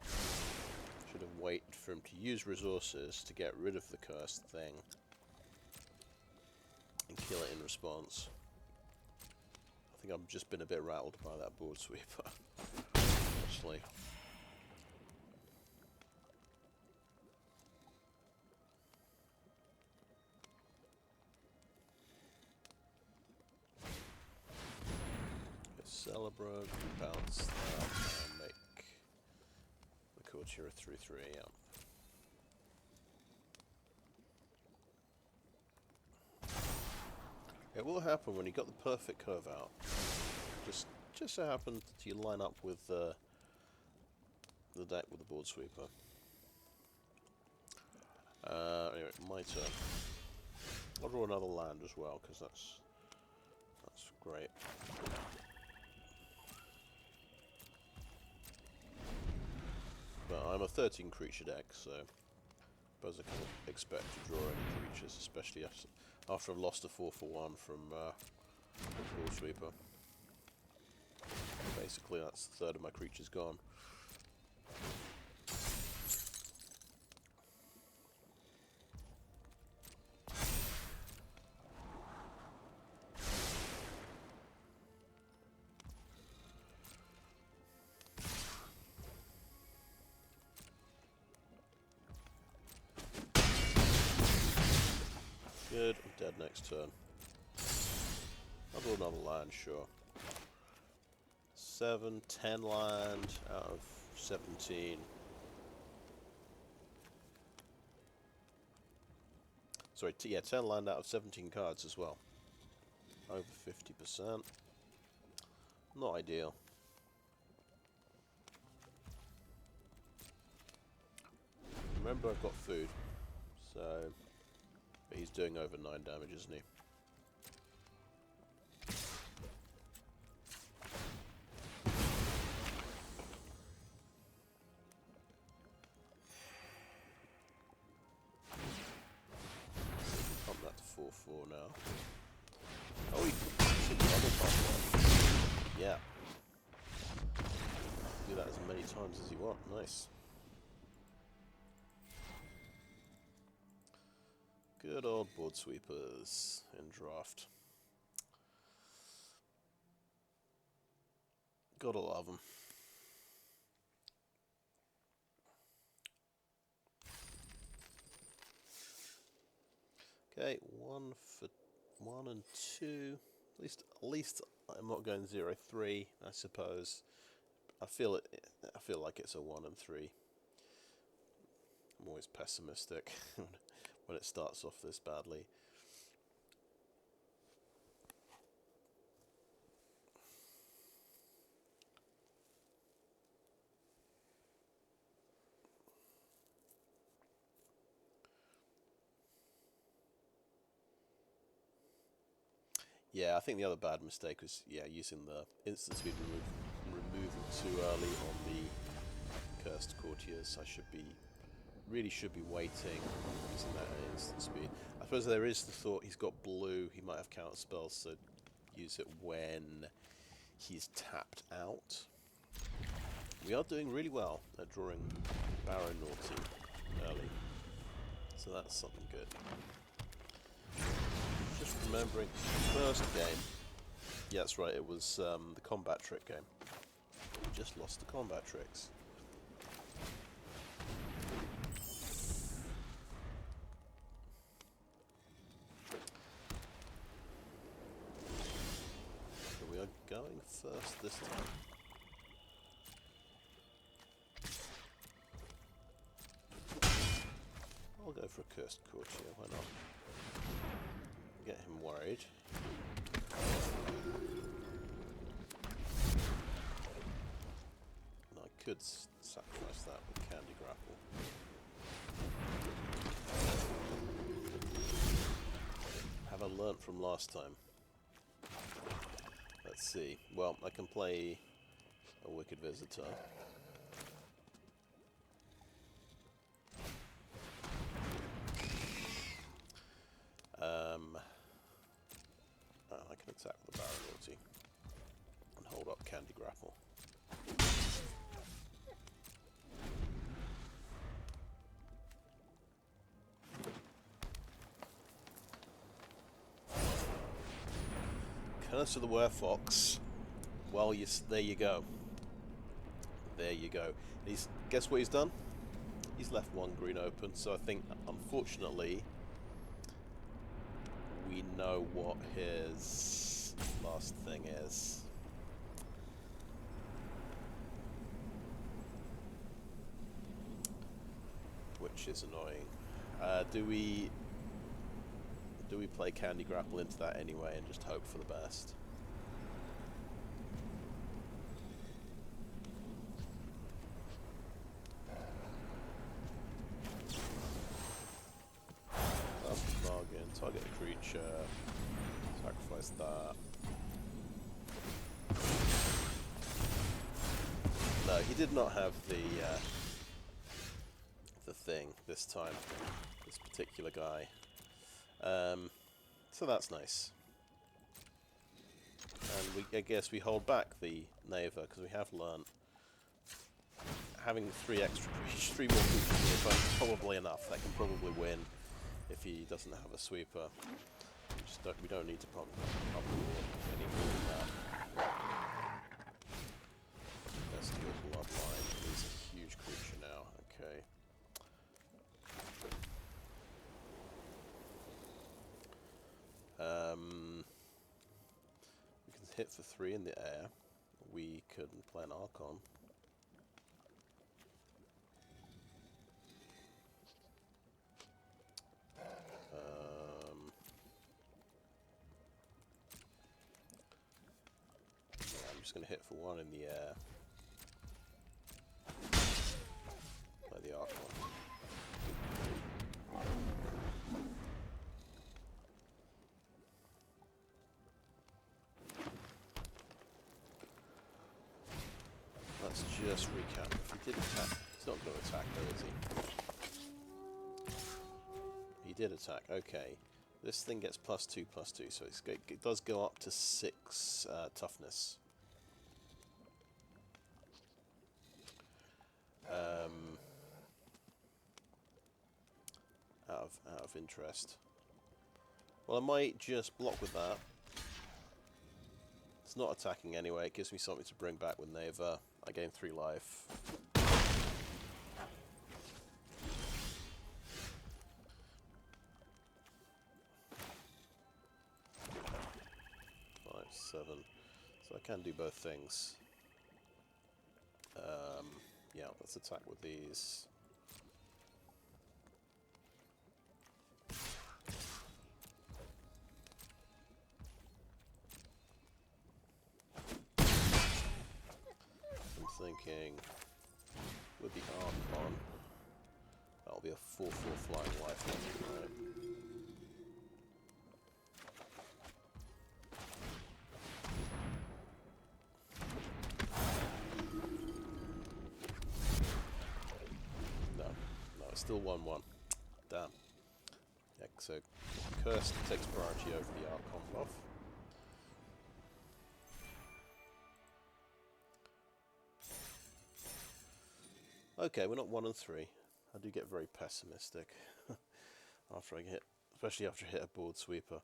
Should have waited for him to use resources to get rid of the cursed thing and kill it in response. I think I've just been a bit rattled by that board sweeper, actually. Celebrant, bounce that, and make the Courtier a 3/3, yeah. It will happen when you got the perfect curve out. Just so happened that you line up with the deck with the board sweeper. Anyway, my turn. I'll draw another land as well because that's great. But I'm a 13 creature deck, so I suppose I can expect to draw any creatures, especially after I've lost a 4-for-1 from the board sweeper. Basically, that's a third of my creatures gone. Good, I'm dead next turn. I'll draw another land, sure. 7, 10 land out of 17. Sorry, yeah, 10 land out of 17 cards as well. Over 50%. Not ideal. Remember, I've got food, so... But he's doing over 9 damage, isn't he? Pump that to 4/4 now. Oh, he should double pump that. Yeah. Do that as many times as you want. Nice. Good old board sweepers in draft. Gotta love them. Okay, 1 for 1 and 2. At least I'm not going 0-3, I suppose. I feel like it's a 1 and 3. I'm always pessimistic when it starts off this badly. Yeah, I think the other bad mistake was, yeah, using the instant speed removal too early on the Cursed Courtiers. I really should be waiting using that at instant speed. I suppose there is the thought he's got blue, he might have counter spells, so use it when he's tapped out. We are doing really well at drawing Barrow Naughty early, so that's something good. Just remembering, first game, yeah, that's right, it was the combat trick game. We just lost the combat tricks. So we are going first this time. I'll go for a Cursed Courtier, why not? Get him worried. And I could sacrifice that with Candy Grapple. Have I learnt from last time? Let's see. Well, I can play a Wicked Visitor. I can attack with the Barrow Naughty and hold up Candy Grapple. Curse of the Werefox. Well, there you go. There you go. Guess what he's done? He's left one green open, so I think, unfortunately, we know what his last thing is. Which is annoying. Do we play Candy Grapple into that anyway and just hope for the best? Target a creature, sacrifice that. No, he did not have the thing this time, this particular guy. So that's nice. And I guess we hold back the Neva because we have learnt having three more creatures in the opponent is probably enough. They can probably win. If he doesn't have a sweeper, we don't need to pump any more than that. Let's do a bloodline. He's a huge creature now. Okay. We can hit for 3 in the air. We could play an Archon. Going to hit for 1 in the air. Play the Archon. Let's just recap. If he did attack, he's not going to attack though, is he? He did attack. Okay. This thing gets +2/+2, so it does go up to 6 toughness. Out of interest. Well, I might just block with that. It's not attacking anyway. It gives me something to bring back with Neva. I gain 3 life. 5, 7. So I can do both things. Yeah, let's attack with these. I'm thinking with the Archon, that'll be a 4/4 flying life, right? still 1-1. Damn. Yeah, so Cursed takes priority over the Archon buff. Okay, we're not 1 and 3. I do get very pessimistic after I hit, especially after I hit a board sweeper.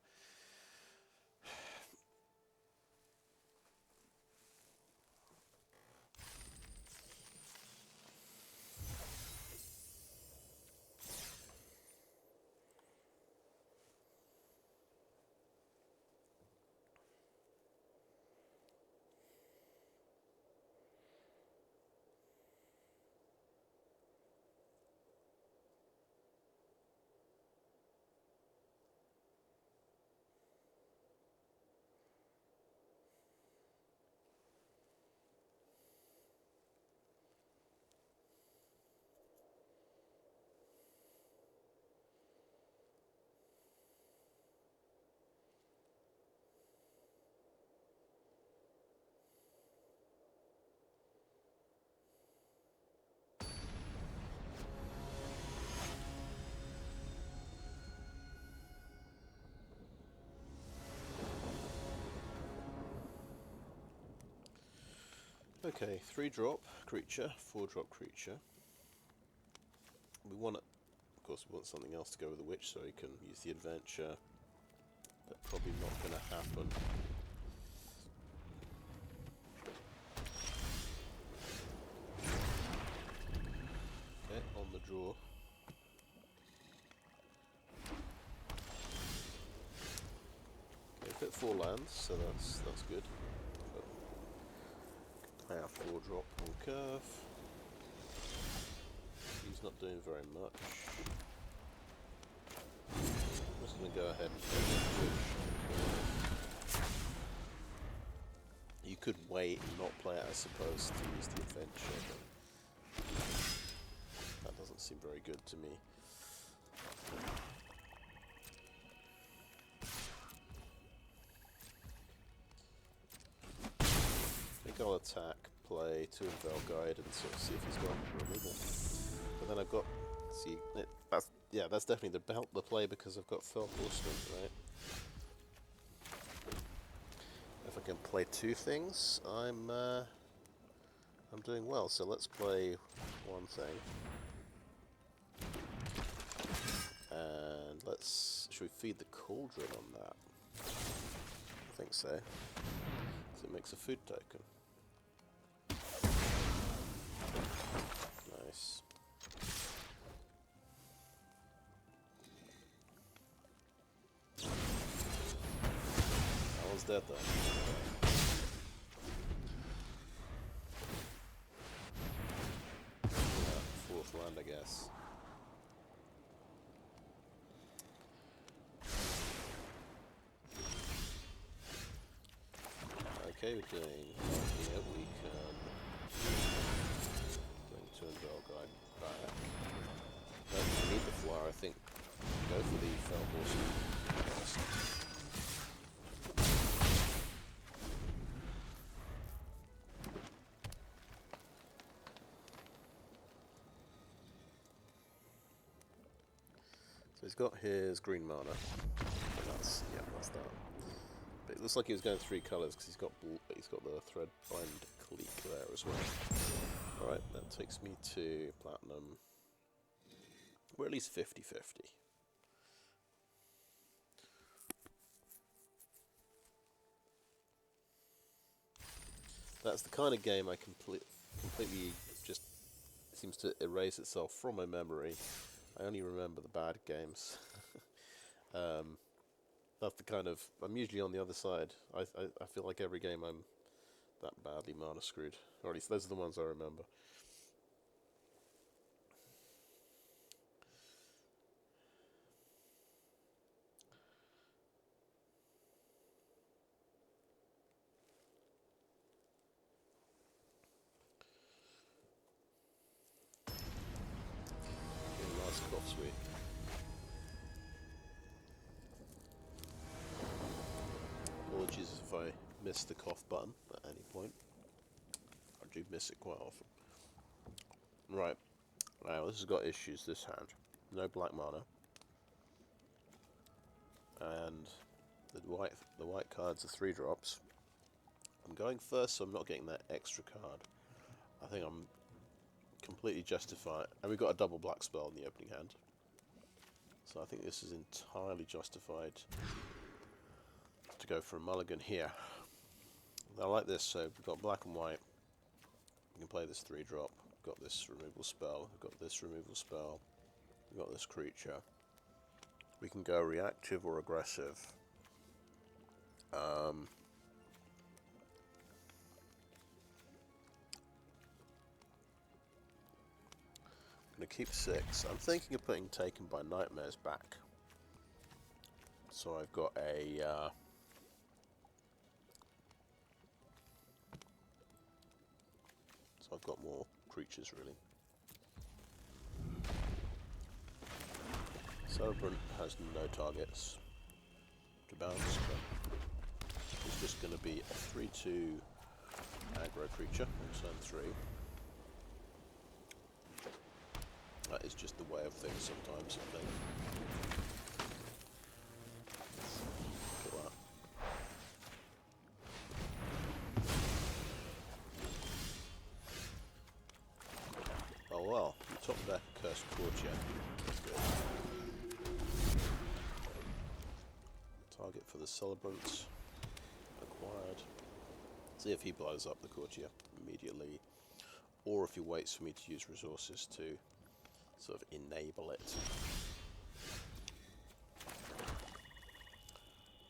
Okay, 3-drop creature, 4-drop creature. We want it, of course, we want something else to go with the witch, so you can use the adventure. But probably not going to happen. Okay, on the draw. Okay, fit 4 lands, so that's good. I have 4-drop on curve. He's not doing very much. I'm just going to go ahead and play the witch. You could wait and not play it, I suppose, to use the adventure, but that doesn't seem very good to me. I think I'll attack, play Tuinvale Guide, and sort of see if he's got removal. But then I've got, see, that's definitely the play because I've got Fell Horseman, right? If I can play 2 things, I'm doing well. So let's play one thing, and should we feed the Cauldron on that? I think so. So it makes a food token. Nice. That one's dead though. 4th land, I guess. Okay, we're doing here. We can bring Tuinvale Guide back. Don't need the flower, I think. Go for the Fell Horseman first. So he's got his green mana. That's that. But it looks like he was going 3 colours because he's got the Threadbind Clique there as well. Alright, that takes me to platinum. We're at least 50-50. That's the kind of game I completely just seems to erase itself from my memory. I only remember the bad games. That's the kind of... I'm usually on the other side. I feel like every game I'm that badly mana screwed. Or at least those are the ones I remember. Nice cough sweet. Apologies if I miss the cough button at any point. I do miss it quite often. Right. Now this has got issues, this hand. No black mana. And the white cards are 3-drops. I'm going first, so I'm not getting that extra card. I think I'm completely justified. And we've got a double black spell in the opening hand. So I think this is entirely justified to go for a mulligan here. I like this, so we've got black and white. We can play this 3-drop. We've got this removal spell. We've got this removal spell. We've got this creature. We can go reactive or aggressive. I'm going to keep 6. I'm thinking of putting Taken by Nightmares back. So I've got a... so I've got more creatures, really. Celebrant has no targets to bounce, but it's just going to be a 3/2 aggro creature on turn 3. That is just the way of things sometimes, I think. Look at that. Oh well, you top deck Cursed Courtier. That's good. Target for the Celebrant. Acquired. See if he blows up the Courtier immediately, or if he waits for me to use resources to sort of enable it.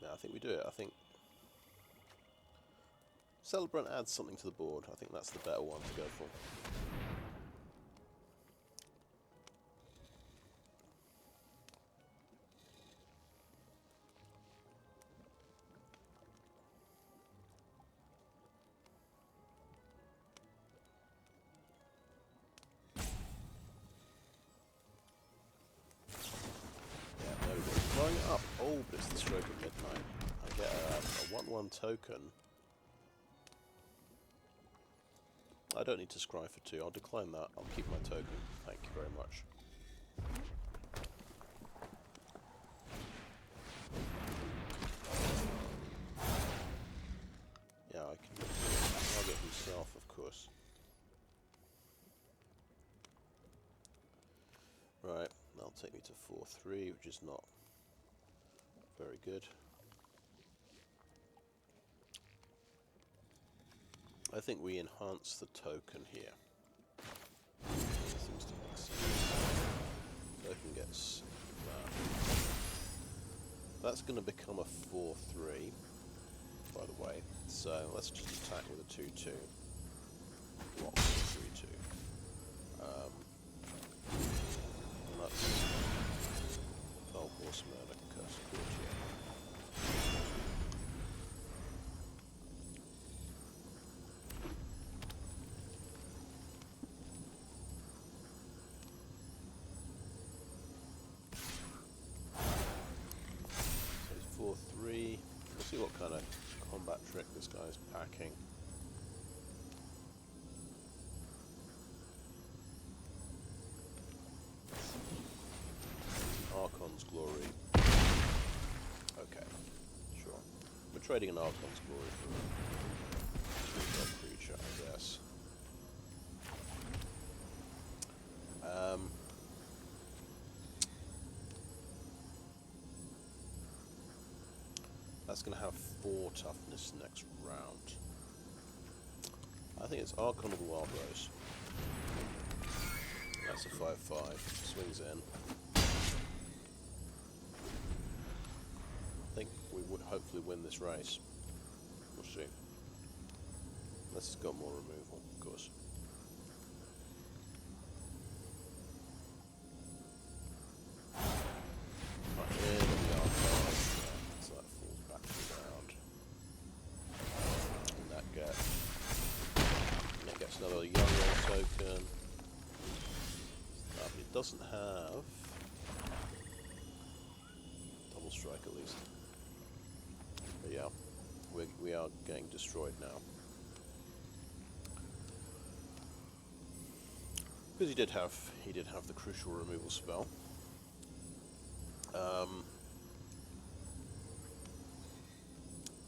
Yeah, I think we do it. I think Celebrant adds something to the board. I think that's the better one to go for. Up. Oh, but it's the stroke of midnight. I get a 1/1 token. I don't need to scry for 2. I'll decline that. I'll keep my token. Thank you very much. Yeah, I can target himself, of course. Right, that'll take me to 4/3, which is not very good. I think we enhance the token here. Seems to make sense. Token gets that. That's going to become a 4/3, by the way. So let's just attack with a 2/2. Block with a 3/2. And that's Fell Horseman and Cursed Courtier. So it's 4/3. We'll see what kind of combat trick this guy's packing. Archon's Glory. Okay, sure. We're trading an Archon's Glory for a creature, I guess. That's going to have 4 toughness next round. I think it's Archon of the Wild Rose. That's a 5/5. Swings in. I think we would hopefully win this race. We'll see. Unless it's got more removal, of course. Right, here we are. So that falls back to the ground. And that gets another young token. But it doesn't have double strike at least. But yeah, we are getting destroyed now. Because he did have the crucial removal spell.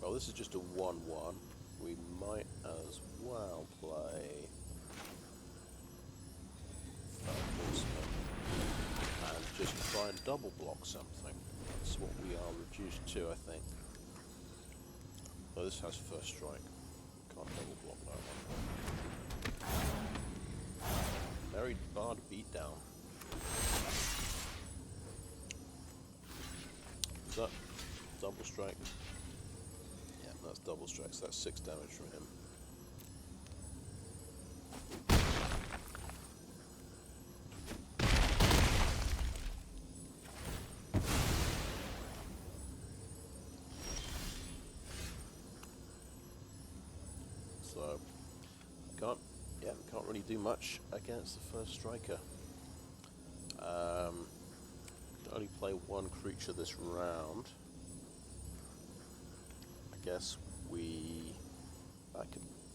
Well, this is just a 1/1. We might as well play Fell Horseman and just try and double block something. That's what we are reduced to, I think. Oh, this has first strike. Can't double block that one. Merry Bard beatdown. Is that double strike? Yeah, that's double strike, so that's 6 damage from him. So, can't really do much against the first striker. Can only play one creature this round. I guess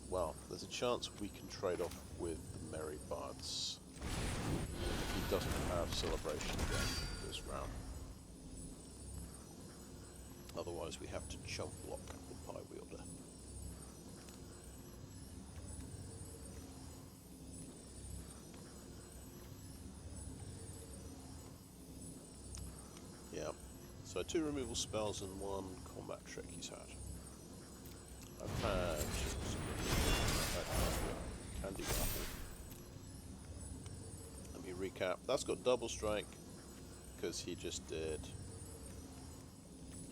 well, there's a chance we can trade off with the Merry Bards. He doesn't have Celebration again this round. Otherwise we have to chump block the Pie Wielder. Yeah, so 2 removal spells and 1 combat trick he's had. I've had Candy Grapple. Let me recap. That's got double strike because he just did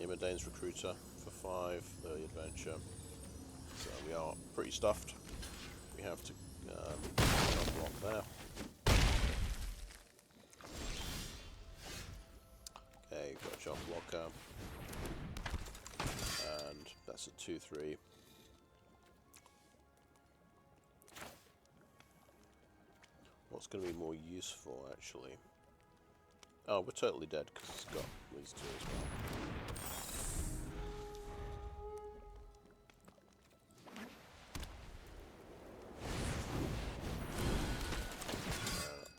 Imodane's Recruiter for 5, early adventure. So we are pretty stuffed. We have to block there. Okay, got a jump blocker. And that's a 2/3. What's going to be more useful, actually? Oh, we're totally dead because it's got these 2 as well.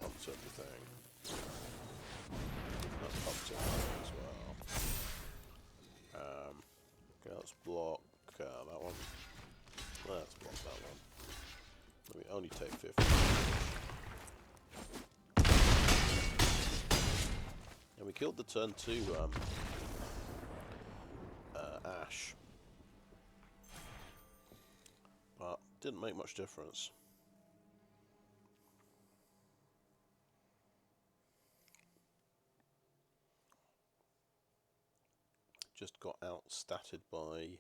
Pumps everything. That pumps everything as well. Okay, let's block that one. Let's block that one. Let me only take 50. And we killed the turn 2 Ash. But didn't make much difference. Just got out-statted by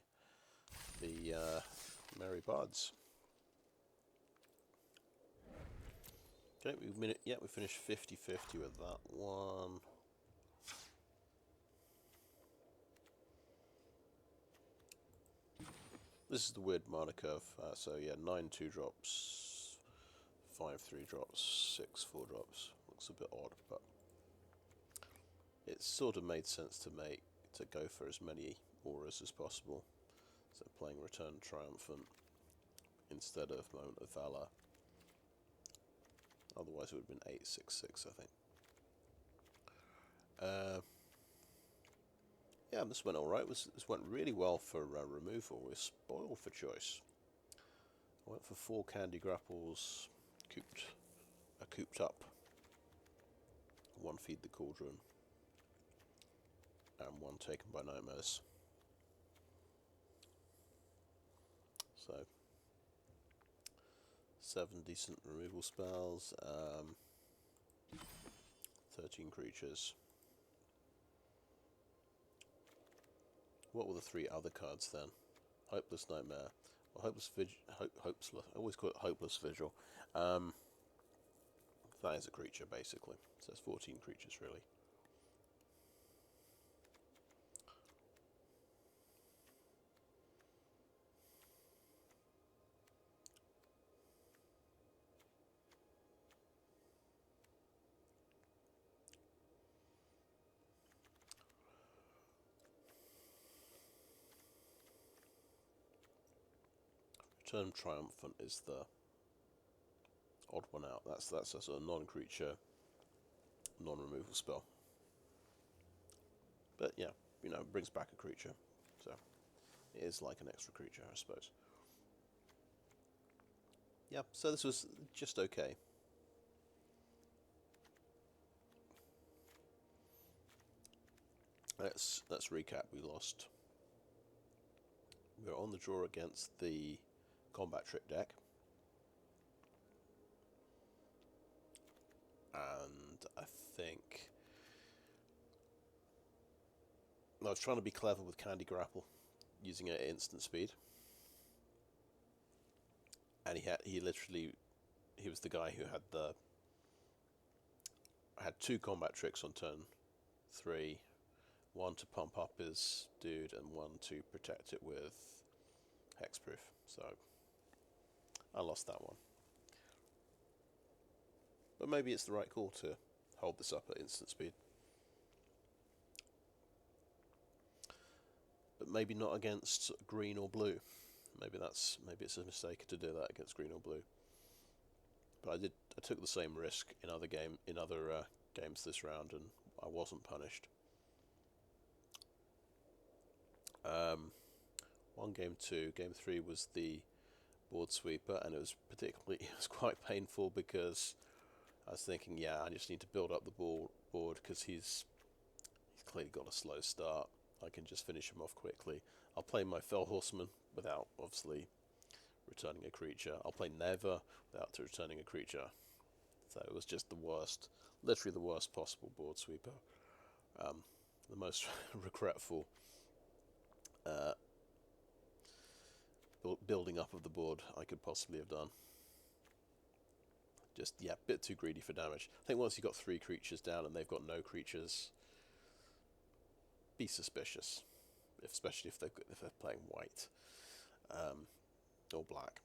the Merry Bards. Okay, we finished 50-50 with that one. This is the weird mana curve. So yeah, 9 2-drops, 5 3-drops, 6 4-drops. Looks a bit odd, but it sort of made sense to go for as many auras as possible. So playing Return Triumphant instead of Moment of Valor. Otherwise it would have been 8-6-6, I think. Yeah, this went alright. This went really well for removal. We're spoiled for choice. I went for 4 Candy Grapples, Cooped Up, 1 Feed the Cauldron, and 1 Taken by Nightmares. So 7 decent removal spells, 13 creatures. What were the 3 other cards then? Hopeless Nightmare. Well, Hopeless Vigil. I always call it Hopeless Vigil. That is a creature, basically. So it's 14 creatures, really. Return Triumphant is the odd one out. That's a sort of non-creature, non-removal spell. But yeah, you know, it brings back a creature, so it is like an extra creature, I suppose. Yeah, so this was just okay. Let's recap. We lost. We were on the draw against the Combat Trick deck, and I think I was trying to be clever with Candy Grapple, using it at instant speed, and he was the guy who had 2 combat tricks on turn 3, 1 to pump up his dude and 1 to protect it with hexproof. So I lost that one, but maybe it's the right call to hold this up at instant speed. But maybe not against green or blue. Maybe it's a mistake to do that against green or blue. But I took the same risk in other games this round, and I wasn't punished. 1 game 2, game 3 was the board sweeper, and it was quite painful because I was thinking, yeah, I just need to build up the board because he's clearly got a slow start. I can just finish him off quickly. I'll play my Fell Horseman without obviously returning a creature. I'll play Neva without returning a creature. So it was just the worst, literally the worst possible board sweeper. The most regretful building up of the board I could possibly have done. Just, yeah, a bit too greedy for damage. I think once you've got 3 creatures down and they've got no creatures, be suspicious, especially if they're playing white or black.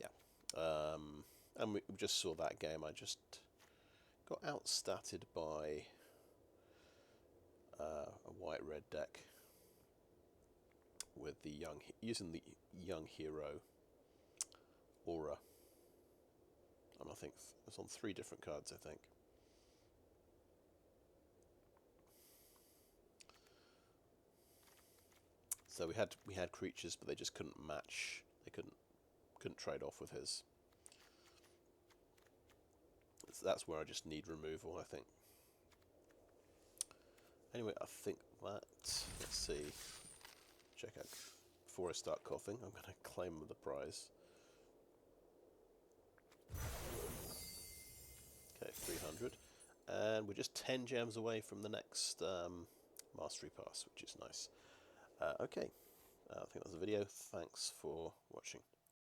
Yeah, and we just saw that game. I just got outstatted by a white-red deck with using the young hero aura, and I think it's on 3 different cards. I think. So we had creatures, but they just couldn't match. They couldn't trade off with his. So that's where I just need removal, I think. Anyway, I think that. Let's see. Check out before I start coughing. I'm going to claim the prize. Okay, 300, and we're just 10 gems away from the next mastery pass, which is nice. Okay, I think that's the video. Thanks for watching.